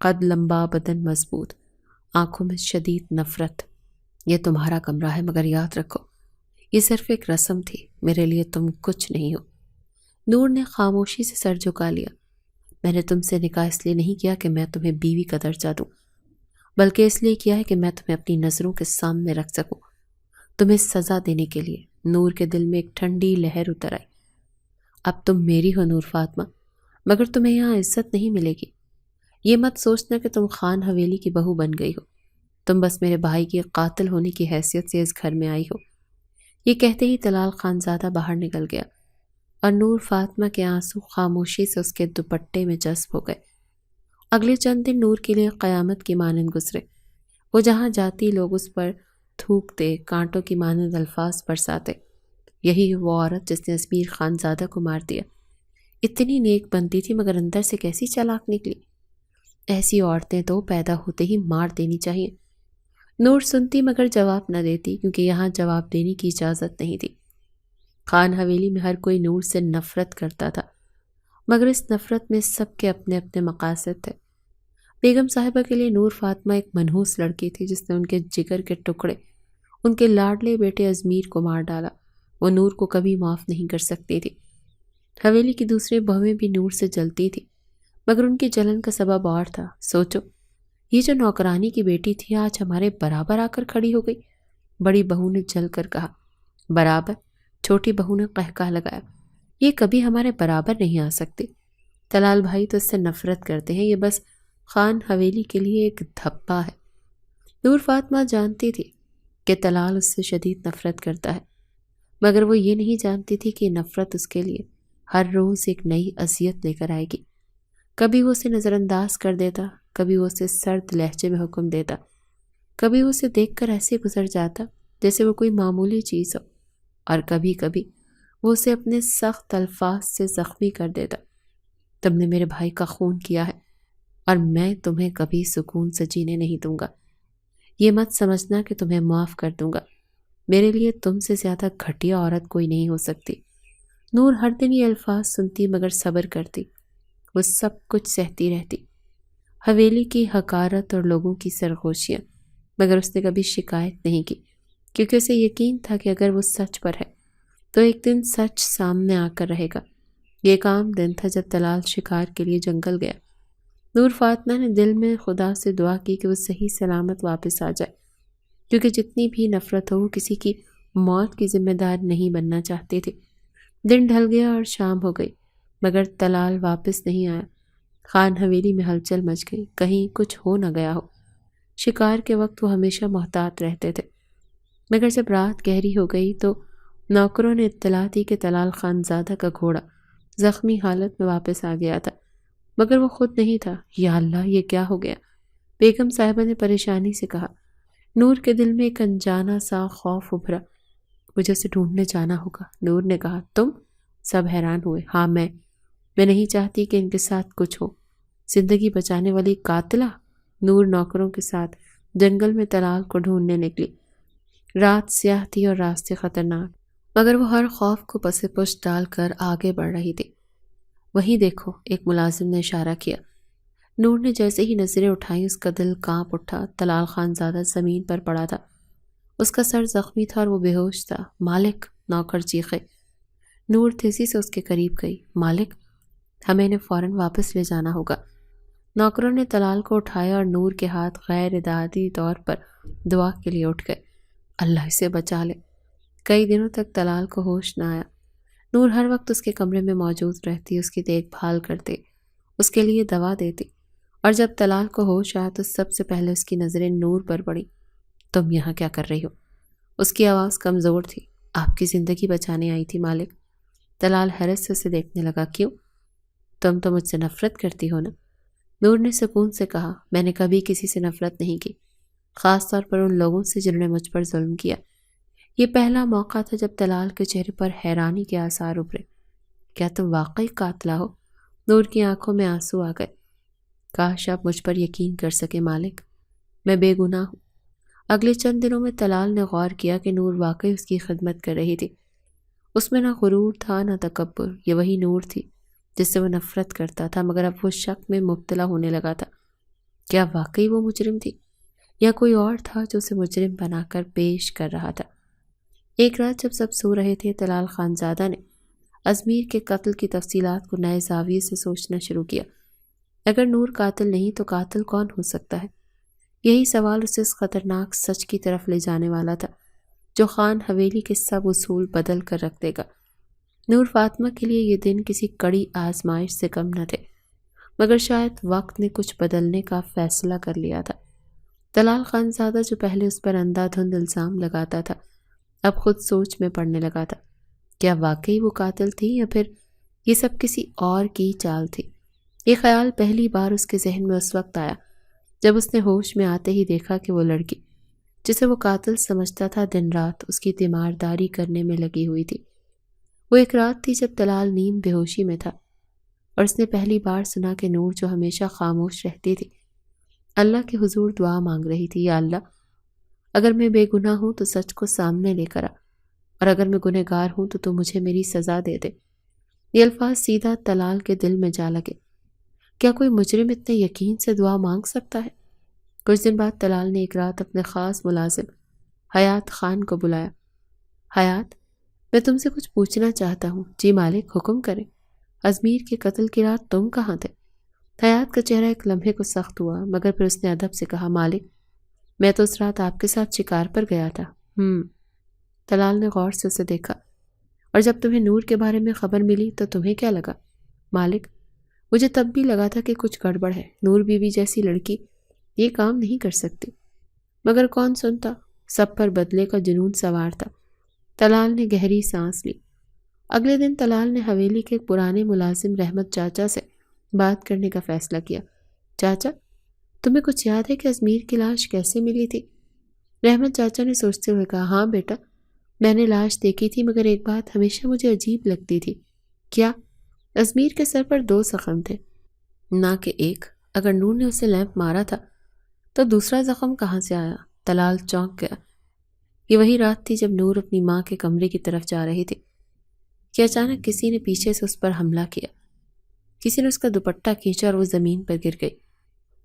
قد لمبا، بدن مضبوط، آنکھوں میں شدید نفرت۔ یہ تمہارا کمرہ ہے مگر یاد رکھو یہ صرف ایک رسم تھی، میرے لیے تم کچھ نہیں ہو۔ نور نے خاموشی سے سر جھکا لیا۔ میں نے تم سے نکاح اس لیے نہیں کیا کہ میں تمہیں بیوی کا درجہ دوں، بلکہ اس لیے کیا ہے کہ میں تمہیں اپنی نظروں کے سامنے رکھ سکوں، تمہیں سزا دینے کے لیے۔ نور کے دل میں ایک ٹھنڈی لہر اتر آئی۔ اب تم میری ہو نور فاطمہ، مگر تمہیں یہاں عزت نہیں ملے گی۔ یہ مت سوچنا کہ تم خان حویلی کی بہو بن گئی ہو، تم بس میرے بھائی کے قاتل ہونے کی حیثیت سے اس گھر میں آئی ہو۔ یہ کہتے ہی طلال خانزادہ باہر نکل گیا اور نور فاطمہ کے آنسو خاموشی سے اس کے دوپٹے میں جذب ہو گئے۔ اگلے چند دن نور کے لیے قیامت کی مانند گزرے۔ وہ جہاں جاتی لوگ اس پر تھوکتے، کانٹوں کی مانند الفاظ برساتے۔ یہی وہ عورت جس نے ازمیر خانزادہ کو مار دیا۔ اتنی نیک بنتی تھی مگر اندر سے کیسی چالاک نکلی۔ ایسی عورتیں تو پیدا ہوتے ہی مار دینی چاہیے۔ نور سنتی مگر جواب نہ دیتی کیونکہ یہاں جواب دینے کی اجازت نہیں تھی۔ خان حویلی میں ہر کوئی نور سے نفرت کرتا تھا، مگر اس نفرت میں سب کے اپنے اپنے مقاصد تھے۔ بیگم صاحبہ کے لیے نور فاطمہ ایک منحوس لڑکی تھی جس نے ان کے جگر کے ٹکڑے، ان کے لاڈلے بیٹے ازمیر کو مار ڈالا۔ وہ نور کو کبھی معاف نہیں کر سکتی تھی۔ حویلی کی دوسری بہویں بھی نور سے جلتی تھی، مگر ان کی جلن کا سبب اور تھا۔ سوچو، یہ جو نوکرانی کی بیٹی تھی آج ہمارے برابر آ کر کھڑی ہو گئی۔ بڑی بہو نے جل کر کہا۔ برابر؟ چھوٹی بہو نے قہقہ لگایا۔ یہ کبھی ہمارے برابر نہیں آ سکتی۔ طلال بھائی تو اس سے نفرت کرتے ہیں، یہ بس خان حویلی کے لیے ایک دھبا ہے۔ نور فاطمہ جانتی تھی کہ طلال اس سے شدید نفرت کرتا ہے، مگر وہ یہ نہیں جانتی تھی کہ یہ نفرت اس کے لیے ہر روز ایک نئی اذیت لے کر آئے گی۔ کبھی وہ اسے نظر انداز کر دیتا، کبھی وہ اسے سرد لہجے میں حکم دیتا، کبھی وہ اسے دیکھ کر ایسے گزر جاتا جیسے وہ کوئی معمولی چیز ہو، اور کبھی کبھی وہ اسے اپنے سخت الفاظ سے زخمی کر دیتا۔ تم نے میرے بھائی کا خون کیا ہے اور میں تمہیں کبھی سکون سے جینے نہیں دوں گا۔ یہ مت سمجھنا کہ تمہیں معاف کر دوں گا، میرے لیے تم سے زیادہ گھٹیا عورت کوئی نہیں ہو سکتی۔ نور ہر دن یہ الفاظ سنتی مگر صبر کرتی، وہ سب کچھ سہتی رہتی، حویلی کی حقارت اور لوگوں کی سرگوشیاں، مگر اس نے کبھی شکایت نہیں کی کیونکہ اسے یقین تھا کہ اگر وہ سچ پر ہے تو ایک دن سچ سامنے آ کر رہے گا۔ یہ ایک عام دن تھا جب طلال شکار کے لیے جنگل گیا۔ نور فاطمہ نے دل میں خدا سے دعا کی کہ وہ صحیح سلامت واپس آ جائے، کیونکہ جتنی بھی نفرت ہو وہ کسی کی موت کی ذمہ دار نہیں بننا چاہتی تھی۔ دن ڈھل گیا اور شام ہو گئی، مگر طلال واپس نہیں آیا۔ خان حویلی میں ہلچل مچ گئی، کہیں کچھ ہو نہ گیا ہو۔ شکار کے وقت وہ ہمیشہ محتاط رہتے تھے، مگر جب رات گہری ہو گئی تو نوکروں نے اطلاع دی کہ طلال خان زادہ کا گھوڑا زخمی حالت میں واپس آ گیا تھا، مگر وہ خود نہیں تھا۔ یا اللہ، یہ کیا ہو گیا؟ بیگم صاحبہ نے پریشانی سے کہا۔ نور کے دل میں ایک انجانا سا خوف ابھرا۔ مجھے اسے ڈھونڈنے جانا ہوگا، نور نے کہا۔ تم؟ سب حیران ہوئے۔ ہاں میں نہیں چاہتی کہ ان کے ساتھ کچھ ہو۔ زندگی بچانے والی قاتلہ؟ نور نوکروں کے ساتھ جنگل میں طلال کو ڈھونڈنے نکلی۔ رات سیاہ تھی اور راستے خطرناک، مگر وہ ہر خوف کو پس پشت ڈال کر آگے بڑھ رہی تھی۔ وہیں دیکھو، ایک ملازم نے اشارہ کیا۔ نور نے جیسے ہی نظریں اٹھائیں اس کا دل کانپ اٹھا۔ طلال خان زادہ زمین پر پڑا تھا، اس کا سر زخمی تھا اور وہ بے ہوش تھا۔ مالک! نوکر چیخے۔ نور تیزی سے اس کے قریب گئی۔ مالک، ہمیں انہیں فوراً واپس لے جانا ہوگا۔ نوکروں نے طلال کو اٹھایا اور نور کے ہاتھ غیر ارادی طور پر دعا کے لیے اٹھ گئے۔ اللہ اسے بچا لے۔ کئی دنوں تک طلال کو ہوش نہ آیا۔ نور ہر وقت اس کے کمرے میں موجود رہتی، اس کی دیکھ بھال کرتے، اس کے لیے دوا دیتی، اور جب طلال کو ہوش آیا تو سب سے پہلے اس کی نظریں نور پر پڑی۔ تم یہاں کیا کر رہی ہو؟ اس کی آواز کمزور تھی۔ آپ کی زندگی بچانے آئی تھی مالک۔ طلال حیرت سے اسے دیکھنے لگا۔ کیوں؟ تم تو مجھ سے نفرت کرتی ہو نا؟ نور نے سکون سے کہا۔ میں نے کبھی کسی سے نفرت نہیں کی، خاص طور پر ان لوگوں سے جنہوں نے مجھ پر ظلم کیا۔ یہ پہلا موقع تھا جب طلال کے چہرے پر حیرانی کے آثار ابھرے۔ کیا تم واقعی قاتلہ ہو؟ نور کی آنکھوں میں آنسو آ گئے۔ کاش آپ مجھ پر یقین کر سکے مالک، میں بے گناہ ہوں۔ اگلے چند دنوں میں طلال نے غور کیا کہ نور واقعی اس کی خدمت کر رہی تھی۔ اس میں نہ غرور تھا نہ تکبر، یہ وہی نور تھی جس سے وہ نفرت کرتا تھا، مگر اب وہ شک میں مبتلا ہونے لگا تھا۔ کیا واقعی وہ مجرم تھی یا کوئی اور تھا جو اسے مجرم بنا کر پیش کر رہا تھا؟ ایک رات جب سب سو رہے تھے، طلال خان زادہ نے ازمیر کے قتل کی تفصیلات کو نئے زاویے سے سوچنا شروع کیا۔ اگر نور قاتل نہیں تو قاتل کون ہو سکتا ہے؟ یہی سوال اسے اس خطرناک سچ کی طرف لے جانے والا تھا جو خان حویلی کے سب اصول بدل کر رکھ دے گا۔ نور فاطمہ کے لیے یہ دن کسی کڑی آزمائش سے کم نہ تھے، مگر شاید وقت نے کچھ بدلنے کا فیصلہ کر لیا تھا۔ طلال خان زادہ جو پہلے اس پر اندھا دھند الزام لگاتا تھا، اب خود سوچ میں پڑنے لگا تھا۔ کیا واقعی وہ قاتل تھی یا پھر یہ سب کسی اور کی چال تھی؟ یہ خیال پہلی بار اس کے ذہن میں اس وقت آیا جب اس نے ہوش میں آتے ہی دیکھا کہ وہ لڑکی جسے وہ قاتل سمجھتا تھا دن رات اس کی تیمارداری کرنے میں لگی ہوئی تھی۔ وہ ایک رات تھی جب طلال نیم بے ہوشی میں تھا اور اس نے پہلی بار سنا کہ نور جو ہمیشہ خاموش رہتی تھی اللہ کے حضور دعا مانگ رہی تھی۔ یا اللہ، اگر میں بے گناہ ہوں تو سچ کو سامنے لے کر آ، اور اگر میں گنہگار ہوں تو مجھے میری سزا دے دے۔ یہ الفاظ سیدھا طلال کے دل میں جا لگے۔ کیا کوئی مجرم اتنے یقین سے دعا مانگ سکتا ہے؟ کچھ دن بعد طلال نے ایک رات اپنے خاص ملازم حیات خان کو بلایا۔ حیات، میں تم سے کچھ پوچھنا چاہتا ہوں۔ جی مالک، حکم کریں۔ ازمیر کے قتل کی رات تم کہاں تھے؟ حیات کا چہرہ ایک لمحے کو سخت ہوا، مگر پھر اس نے ادب سے کہا، مالک، میں تو اس رات آپ کے ساتھ شکار پر گیا تھا۔ طلال نے غور سے اسے دیکھا۔ اور جب تمہیں نور کے بارے میں خبر ملی تو تمہیں کیا لگا؟ مالک، مجھے تب بھی لگا تھا کہ کچھ گڑبڑ ہے، نور بی بی جیسی لڑکی یہ کام نہیں کر سکتی، مگر کون سنتا، سب پر بدلے کا جنون سوار تھا۔ طلال نے گہری سانس لی۔ اگلے دن طلال نے حویلی کے ایک پرانے ملازم رحمت چاچا سے بات کرنے کا فیصلہ کیا۔ چاچا، تمہیں کچھ یاد ہے کہ ازمیر کی لاش کیسے ملی تھی؟ رحمت چاچا نے سوچتے ہوئے کہا، ہاں بیٹا، میں نے لاش دیکھی تھی، مگر ایک بات ہمیشہ مجھے عجیب لگتی تھی۔ کیا؟ ازمیر کے سر پر 2 زخم تھے، نہ کہ ایک۔ اگر نور نے اسے لیمپ مارا تھا تو دوسرا زخم کہاں سے آیا؟ طلال چونک گیا۔ یہ وہی رات تھی جب نور اپنی ماں کے کمرے کی طرف جا رہی تھی کہ اچانک کسی نے پیچھے سے اس پر حملہ کیا۔ کسی نے اس کا دوپٹہ کھینچا اور وہ زمین پر گر گئی۔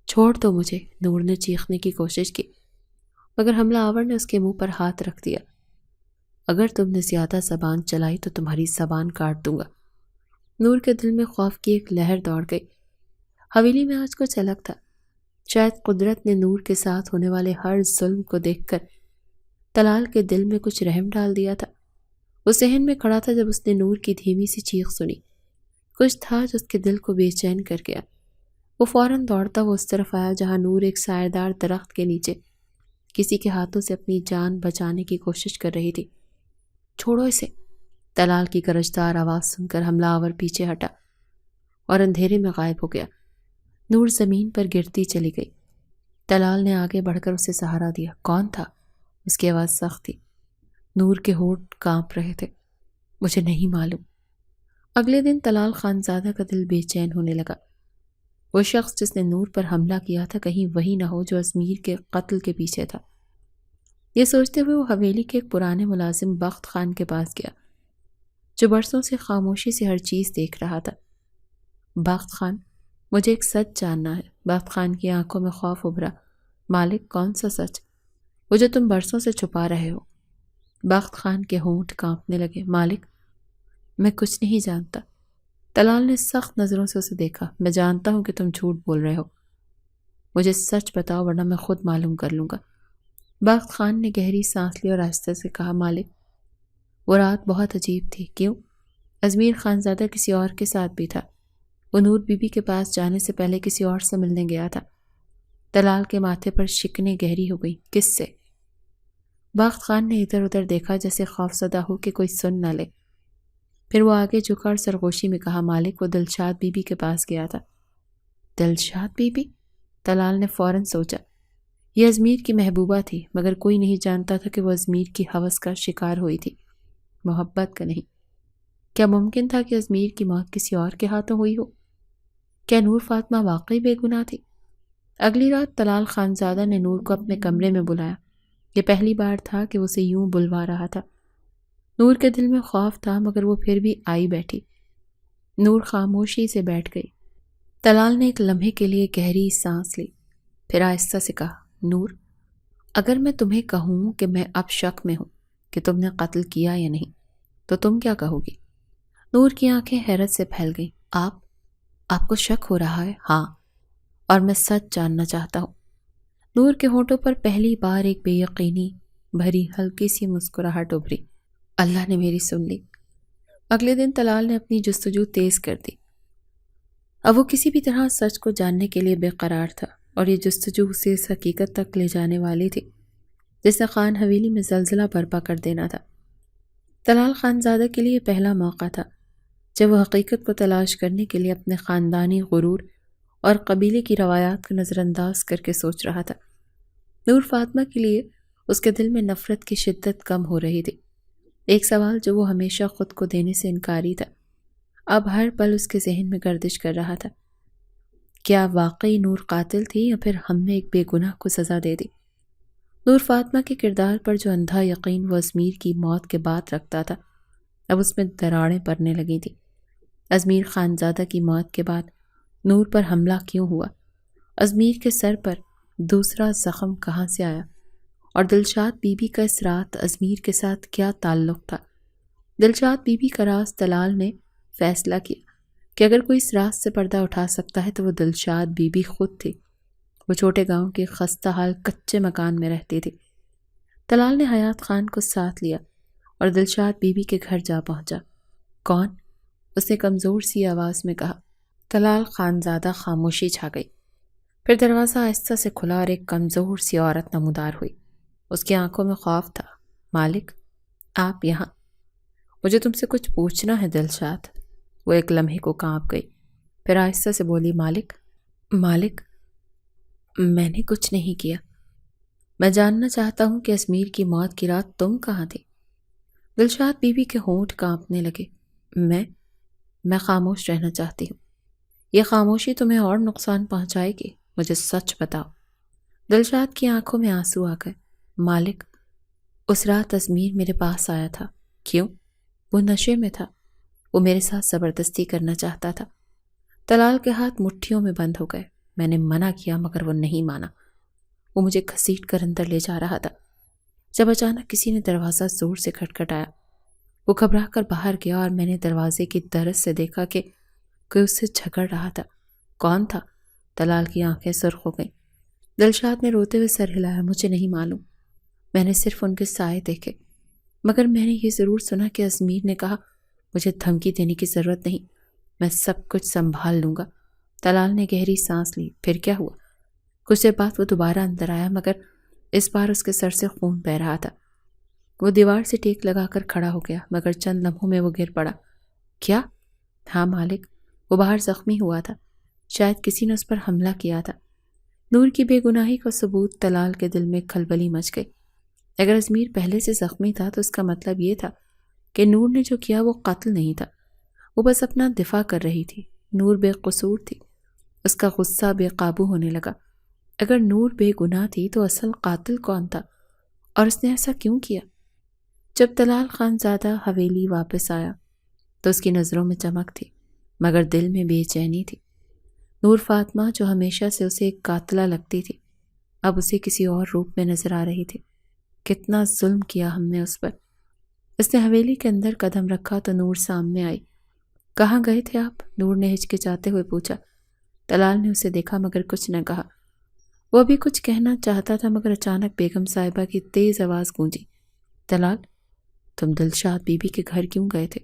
چھوڑ دو مجھے، نور نے چیخنے کی کوشش کی۔ مگر حملہ آور نے اس کے منہ پر ہاتھ رکھ دیا۔ اگر تم نے زیادہ زبان چلائی تو تمہاری زبان کاٹ دوں گا۔ نور کے دل میں خوف کی ایک لہر دوڑ گئی۔ حویلی میں آج کچھ الگ تھا۔ شاید قدرت نے نور کے ساتھ ہونے والے ہر ظلم کو دیکھ کر طلال کے دل میں کچھ رحم ڈال دیا تھا۔ وہ صحن میں کھڑا تھا جب اس نے نور کی دھیمی سی چیخ سنی۔ کچھ تھا جو اس کے دل کو بے چین کر گیا۔ وہ فوراً دوڑتا وہ اس طرف آیا جہاں نور ایک سایہ دار درخت کے نیچے کسی کے ہاتھوں سے اپنی جان بچانے کی کوشش کر رہی تھی۔ چھوڑو اسے، طلال کی گرجدار آواز سن کر حملہ آور پیچھے ہٹا اور اندھیرے میں غائب ہو گیا۔ نور زمین پر گرتی چلی گئی۔ طلال نے آگے بڑھ کر اسے سہارا دیا۔ کون تھا؟ اس کی آواز سخت تھی۔ نور کے ہونٹ کانپ رہے تھے۔ مجھے نہیں معلوم۔ اگلے دن طلال خانزادہ کا دل بے چین ہونے لگا۔ وہ شخص جس نے نور پر حملہ کیا تھا کہیں وہی نہ ہو جو ازمیر کے قتل کے پیچھے تھا۔ یہ سوچتے ہوئے وہ حویلی کے ایک پرانے ملازم بخت خان کے پاس گیا جو برسوں سے خاموشی سے ہر چیز دیکھ رہا تھا۔ بخت خان، مجھے ایک سچ جاننا ہے۔ بخت خان کی آنکھوں میں خوف ابھرا۔ مالک، کون سا سچ؟ وہ جو تم برسوں سے چھپا رہے ہو۔ بخت خان کے ہونٹ کانپنے لگے۔ مالک، میں کچھ نہیں جانتا۔ طلال نے سخت نظروں سے اسے دیکھا۔ میں جانتا ہوں کہ تم جھوٹ بول رہے ہو۔ مجھے سچ بتاؤ ورنہ میں خود معلوم کر لوں گا۔ بخت خان نے گہری سانس لی اور آہستہ سے کہا، مالک، وہ رات بہت عجیب تھی۔ کیوں؟ ازمیر خانزادہ کسی اور کے ساتھ بھی تھا۔ وہ نور بی بی کے پاس جانے سے پہلے کسی اور سے ملنے گیا تھا۔ طلال کے ماتھے پر شکنیں گہری ہو گئی۔ کس سے؟ بخت خان نے ادھر ادھر دیکھا جیسے خوفزدہ ہو کہ کوئی سن نہ لے۔ پھر وہ آگے جھکا اور سرگوشی میں کہا، مالک، وہ دلشاد بی بی کے پاس گیا تھا۔ Dilshad be be? طلال نے فوراً سوچا۔ یہ ازمیر کی محبوبہ تھی، مگر کوئی نہیں جانتا تھا کہ وہ ازمیر کی ہوس کا شکار ہوئی تھی، محبت کا نہیں۔ کیا ممکن تھا کہ ازمیر کی موت کسی اور کے ہاتھوں ہوئی ہو؟ کیا نور فاطمہ واقعی بے گناہ تھی؟ اگلی رات طلال خانزادہ نے نور کو اپنے کمرے میں بلایا۔ یہ پہلی بار تھا کہ وہ اسے یوں بلوا رہا تھا۔ نور کے دل میں خوف تھا مگر وہ پھر بھی آئی بیٹھی۔ نور خاموشی سے بیٹھ گئی۔ طلال نے ایک لمحے کے لیے گہری سانس لی، پھر آہستہ سے کہا، نور، اگر میں تمہیں کہوں کہ میں اب شک میں ہوں کہ تم نے قتل کیا یا نہیں تو تم کیا کہو گی؟ نور کی آنکھیں حیرت سے پھیل گئیں۔ آپ کو شک ہو رہا ہے؟ ہاں، اور میں سچ جاننا چاہتا ہوں۔ نور کے ہونٹوں پر پہلی بار ایک بے یقینی بھری ہلکی سی مسکراہٹ ابھری۔ اللہ نے میری سن لی۔ اگلے دن طلال نے اپنی جستجو تیز کر دی۔ اب وہ کسی بھی طرح سچ کو جاننے کے لیے بے قرار تھا اور یہ جستجو اسے اس حقیقت تک لے جانے والی تھی جس نے خان حویلی میں زلزلہ برپا کر دینا تھا۔ طلال خانزادہ کے لیے پہلا موقع تھا جب وہ حقیقت کو تلاش کرنے کے لیے اپنے خاندانی غرور اور قبیلے کی روایات کو نظر انداز کر کے سوچ رہا تھا۔ نور فاطمہ کے لیے اس کے دل میں نفرت کی شدت کم ہو رہی تھی۔ ایک سوال جو وہ ہمیشہ خود کو دینے سے انکاری تھا اب ہر پل اس کے ذہن میں گردش کر رہا تھا۔ کیا واقعی نور قاتل تھی یا پھر ہم نے ایک بے گناہ کو سزا دے دی؟ نور فاطمہ کے کردار پر جو اندھا یقین وہ ازمیر کی موت کے بعد رکھتا تھا اب اس میں دراڑیں پڑنے لگی تھیں۔ ازمیر خانزادہ کی موت کے بعد نور پر حملہ کیوں ہوا؟ ازمیر کے سر پر دوسرا زخم کہاں سے آیا؟ اور دلشاد بی بی کا اس رات ازمیر کے ساتھ کیا تعلق تھا؟ دلشاد بی بی کا راز طلال نے فیصلہ کیا کہ اگر کوئی اس راز سے پردہ اٹھا سکتا ہے تو وہ دلشاد بی بی خود تھی۔ وہ چھوٹے گاؤں کے خستہ حال کچے مکان میں رہتی تھی۔ طلال نے حیات خان کو ساتھ لیا اور دلشاد بی بی کے گھر جا پہنچا۔ کون؟ اس نے کمزور سی آواز میں کہا۔ طلال خانزادہ خاموشی چھا گئی۔ پھر دروازہ آہستہ سے کھلا اور ایک کمزور سی عورت نمودار ہوئی۔ اس کی آنکھوں میں خوف تھا۔ مالک، آپ یہاں؟ مجھے تم سے کچھ پوچھنا ہے دلشاد۔ وہ ایک لمحے کو کانپ گئی، پھر آہستہ سے بولی، مالک، میں نے کچھ نہیں کیا۔ میں جاننا چاہتا ہوں کہ ازمیر کی موت کی رات تم کہاں تھی؟ دلشاد بی بی کے ہونٹ کانپنے لگے۔ میں خاموش رہنا چاہتی ہوں۔ یہ خاموشی تمہیں اور نقصان پہنچائے گی، مجھے سچ بتاؤ۔ دلشاد کی آنکھوں میں آنسو آ گئے۔ مالک، اس رات ازمیر میرے پاس آیا تھا۔ کیوں؟ وہ نشے میں تھا۔ وہ میرے ساتھ زبردستی کرنا چاہتا تھا۔ طلال کے ہاتھ مٹھیوں میں بند ہو گئے۔ میں نے منع کیا مگر وہ نہیں مانا۔ وہ مجھے گھسیٹ کر اندر لے جا رہا تھا جب اچانک کسی نے دروازہ زور سے کھٹکھٹایا۔ وہ گھبرا کر باہر گیا اور میں نے دروازے کی درز سے دیکھا کہ کوئی اس سے جھگڑ رہا تھا۔ کون تھا؟ طلال کی آنکھیں سرخ ہو گئیں۔ دلشاد نے روتے ہوئے سر ہلایا۔ مجھے نہیں معلوم، میں نے صرف ان کے سائے دیکھے، مگر میں نے یہ ضرور سنا کہ ازمیر نے کہا مجھے دھمکی دینے کی ضرورت نہیں، میں سب کچھ سنبھال لوں گا۔ طلال نے گہری سانس لی۔ پھر کیا ہوا؟ کچھ دیر بعد وہ دوبارہ اندر آیا، مگر اس بار اس کے سر سے خون بہہ رہا تھا۔ وہ دیوار سے ٹیک لگا کر کھڑا ہو گیا، مگر چند لمحوں میں وہ گر پڑا۔ کیا؟ ہاں مالک، وہ باہر زخمی ہوا تھا، شاید کسی نے اس پر حملہ کیا تھا۔ نور کی بے گناہی کا ثبوت طلال کے دل میں کھلبلی مچ گئی۔ اگر ازمیر پہلے سے زخمی تھا تو اس کا مطلب یہ تھا کہ نور نے جو کیا وہ قتل نہیں تھا، وہ بس اپنا دفاع کر رہی تھی۔ نور بے قصور تھی۔ اس کا غصہ بے قابو ہونے لگا۔ اگر نور بے گناہ تھی تو اصل قاتل کون تھا، اور اس نے ایسا کیوں کیا؟ جب طلال خانزادہ حویلی واپس آیا تو اس کی نظروں میں چمک تھی، مگر دل میں بے چینی تھی۔ نور فاطمہ جو ہمیشہ سے اسے ایک قاتلہ لگتی تھی، اب اسے کسی اور روپ میں نظر آ رہی تھی۔ کتنا ظلم کیا ہم نے اس پر۔ اس نے حویلی کے اندر قدم رکھا تو نور سامنے آئی۔ کہاں گئے تھے آپ؟ نور نے ہچکچاتے ہوئے پوچھا۔ طلال نے اسے دیکھا مگر کچھ نہ کہا۔ وہ ابھی کچھ کہنا چاہتا تھا مگر اچانک بیگم صاحبہ کی تیز آواز گونجی۔ طلال، تم دلشاد بی بی کے گھر کیوں گئے تھے؟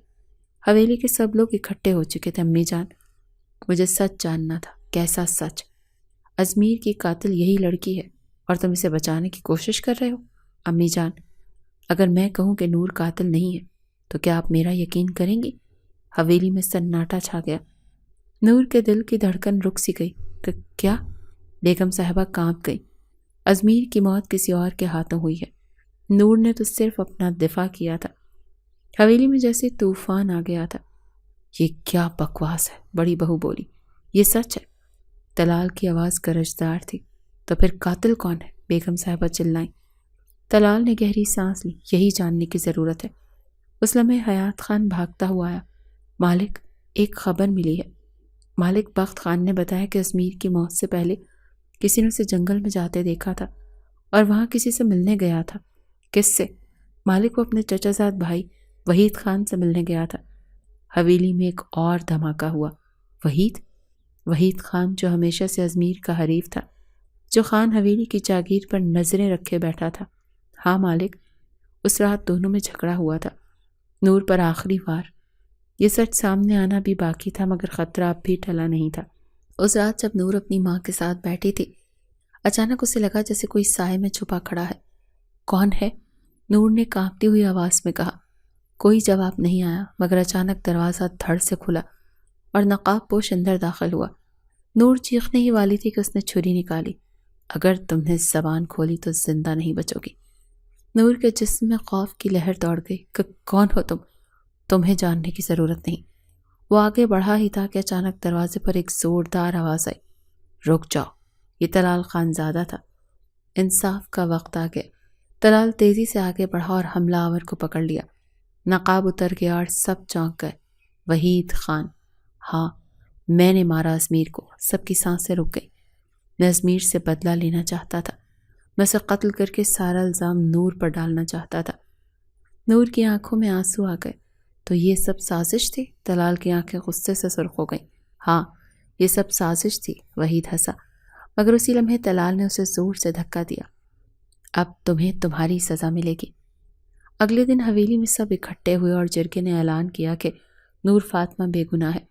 حویلی کے سب لوگ اکٹھے ہو چکے تھے۔ امی جان، مجھے سچ جاننا تھا۔ کیسا سچ؟ ازمیر کی قاتل یہی لڑکی ہے اور تم اسے بچانے کی کوشش کر رہے ہو؟ امی جان، اگر میں کہوں کہ نور قاتل نہیں ہے تو کیا آپ میرا یقین کریں گی؟ حویلی میں سناٹا چھا گیا۔ نور کے دل کی دھڑکن رک سی گئی۔ کیا؟ بیگم صاحبہ کانپ گئی۔ ازمیر کی موت کسی اور کے ہاتھوں ہوئی ہے، نور نے تو صرف اپنا دفاع کیا تھا۔ حویلی میں جیسے طوفان آ گیا تھا۔ یہ کیا بکواس ہے؟ بڑی بہو بولی۔ یہ سچ ہے۔ طلال کی آواز گرجدار تھی۔ تو پھر قاتل کون ہے؟ بیگم صاحبہ چلائیں۔ طلال نے گہری سانس لی۔ یہی جاننے کی ضرورت ہے۔ اس لمحے حیات خان بھاگتا ہوا آیا۔ مالک، ایک خبر ملی ہے۔ مالک بخت خان نے بتایا کہ ازمیر کی موت سے پہلے کسی نے اسے جنگل میں جاتے دیکھا تھا اور وہاں کسی سے ملنے گیا تھا۔ کس سے؟ مالک، وہ اپنے چچا زاد بھائی وحید خان سے ملنے گیا تھا۔ حویلی میں ایک اور دھماکہ ہوا۔ وحید خان جو ہمیشہ سے ازمیر کا حریف تھا، جو خان حویلی کی جاگیر پر نظریں رکھے بیٹھا تھا۔ ہاں مالک، اس رات دونوں میں جھگڑا ہوا تھا، نور پر آخری وار۔ یہ سچ سامنے آنا بھی باقی تھا مگر خطرہ اب بھی ٹلا نہیں تھا۔ اس رات جب نور اپنی ماں کے ساتھ بیٹھی تھی، اچانک اسے لگا جیسے کوئی سائے میں چھپا کھڑا ہے۔ کون ہے؟ نور نے کانپتی ہوئی آواز میں کہا۔ کوئی جواب نہیں آیا مگر اچانک دروازہ دھڑ سے کھلا اور نقاب پوش اندر داخل ہوا۔ نور چیخنے ہی والی تھی کہ اس نے چھری نکالی۔ اگر تم نے زبان کھولی تو زندہ نہیں بچو گی۔ نور کے جسم میں خوف کی لہر دوڑ گئی۔ کون ہو تم؟ تمہیں جاننے کی ضرورت نہیں۔ وہ آگے بڑھا ہی تھا کہ اچانک دروازے پر ایک زوردار آواز آئی۔ رک جاؤ، یہ طلال خانزادہ تھا۔ انصاف کا وقت آ گیا۔ طلال تیزی سے آگے بڑھا اور حملہ آور کو پکڑ لیا۔ نقاب اتر گیا اور سب چونک گئے۔ وحید خان، ہاں میں نے مارا ازمیر کو۔ سب کی سانسیں رک گئی۔ میں ازمیر سے بدلہ لینا چاہتا تھا، میں اسے قتل کر کے سارا الزام نور پر ڈالنا چاہتا تھا۔ نور کی آنکھوں میں آنسو آ گئے۔ تو یہ سب سازش تھی؟ طلال کی آنکھیں غصے سے سرخ ہو گئیں۔ ہاں یہ سب سازش تھی، وحید ہنسا، مگر اسی لمحے طلال نے اسے زور سے دھکا دیا۔ اب تمہیں تمہاری سزا ملے گی۔ اگلے دن حویلی میں سب اکٹھے ہوئے اور جرگے نے اعلان کیا کہ نور فاطمہ بے گناہ ہے۔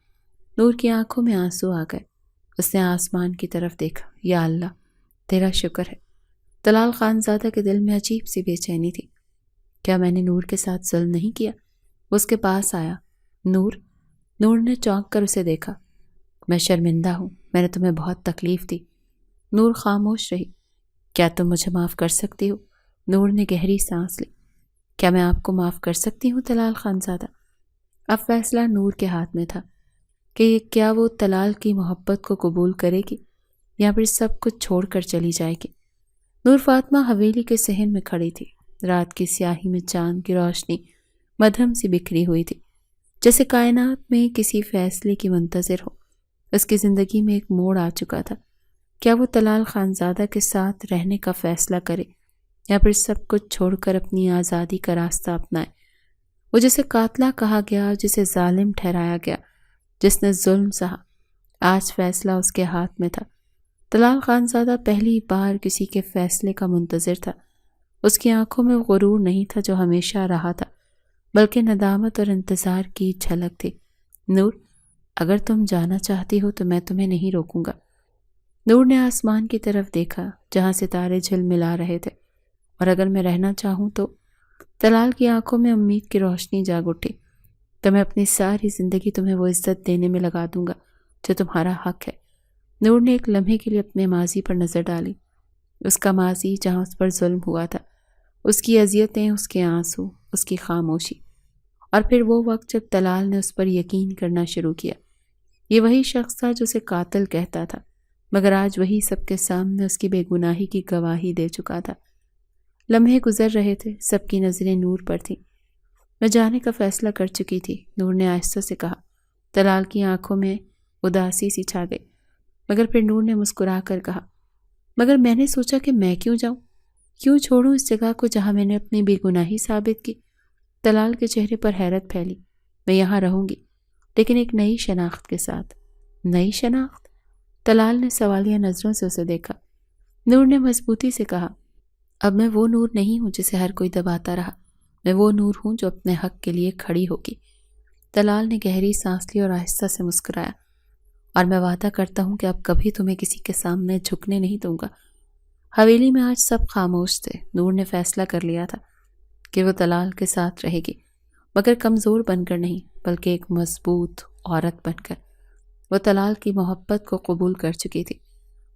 نور کی آنکھوں میں آنسو آ گئے۔ اس نے آسمان کی طرف دیکھا۔ یا اللہ، تیرا شکر ہے۔ طلال خانزادہ کے دل میں عجیب سی بے چینی تھی۔ کیا میں نے نور کے ساتھ ظلم نہیں کیا؟ وہ اس کے پاس آیا۔ نور نے چونک کر اسے دیکھا۔ میں شرمندہ ہوں، میں نے تمہیں بہت تکلیف دی۔ نور خاموش رہی۔ کیا تم مجھے معاف کر سکتی ہو؟ نور نے گہری سانس لی۔ کیا میں آپ کو معاف کر سکتی ہوں طلال خانزادہ؟ اب فیصلہ نور کے ہاتھ میں تھا کہ کیا وہ طلال کی محبت کو قبول کرے گی یا پھر سب کچھ چھوڑ کر چلی جائے گی۔ نور فاطمہ حویلی کے صحن میں کھڑی تھی۔ رات کی سیاہی میں چاند کی روشنی مدھم سی بکھری ہوئی تھی، جیسے کائنات میں کسی فیصلے کی منتظر ہو۔ اس کی زندگی میں ایک موڑ آ چکا تھا۔ کیا وہ طلال خانزادہ کے ساتھ رہنے کا فیصلہ کرے یا پھر سب کچھ چھوڑ کر اپنی آزادی کا راستہ اپنائے؟ وہ جسے قاتلہ کہا گیا، جسے ظالم ٹھہرایا گیا، جس نے ظلم سہا، آج فیصلہ اس کے ہاتھ میں تھا۔ طلال خانزادہ پہلی بار کسی کے فیصلے کا منتظر تھا۔ اس کی آنکھوں میں غرور نہیں تھا جو ہمیشہ رہا تھا، بلکہ ندامت اور انتظار کی جھلک تھی۔ نور، اگر تم جانا چاہتی ہو تو میں تمہیں نہیں روکوں گا۔ نور نے آسمان کی طرف دیکھا جہاں ستارے جھلملا رہے تھے۔ اور اگر میں رہنا چاہوں تو؟ طلال کی آنکھوں میں امید کی روشنی جاگ اٹھی۔ تو میں اپنی ساری زندگی تمہیں وہ عزت دینے میں لگا دوں گا جو تمہارا حق ہے۔ نور نے ایک لمحے کے لیے اپنے ماضی پر نظر ڈالی، اس کا ماضی جہاں اس پر ظلم ہوا تھا، اس کی اذیتیں، اس کے آنسو، اس کی خاموشی، اور پھر وہ وقت جب طلال نے اس پر یقین کرنا شروع کیا۔ یہ وہی شخص تھا جو اسے قاتل کہتا تھا، مگر آج وہی سب کے سامنے اس کی بے گناہی کی گواہی دے چکا تھا۔ لمحے گزر رہے تھے، سب کی نظریں نور پر تھیں۔ میں جانے کا فیصلہ کر چکی تھی، نور نے آہستہ سے کہا۔ طلال کی آنکھوں میں اداسی سی چھا گئی، مگر پھر نور نے مسکرا کر کہا، مگر میں نے سوچا کہ میں کیوں جاؤں؟ کیوں چھوڑوں اس جگہ کو جہاں میں نے اپنی بے گناہی ثابت کی؟ طلال کے چہرے پر حیرت پھیلی۔ میں یہاں رہوں گی، لیکن ایک نئی شناخت کے ساتھ۔ نئی شناخت؟ طلال نے سوالیہ نظروں سے اسے دیکھا۔ نور نے مضبوطی سے کہا، اب میں وہ نور نہیں ہوں جسے ہر کوئی دباتا رہا، میں وہ نور ہوں جو اپنے حق کے لیے کھڑی ہوگی۔ طلال نے گہری سانس لی اور آہستہ سے مسکرایا، اور میں وعدہ کرتا ہوں کہ اب کبھی تمہیں کسی کے سامنے جھکنے نہیں دوں گا۔ حویلی میں آج سب خاموش تھے۔ نور نے فیصلہ کر لیا تھا کہ وہ طلال کے ساتھ رہے گی، مگر کمزور بن کر نہیں، بلکہ ایک مضبوط عورت بن کر۔ وہ طلال کی محبت کو قبول کر چکی تھی،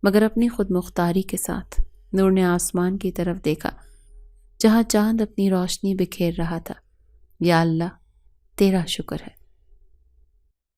مگر اپنی خود مختاری کے ساتھ۔ نور نے آسمان کی طرف دیکھا جہاں چاند اپنی روشنی بکھیر رہا تھا۔ یا اللہ، تیرا شکر ہے۔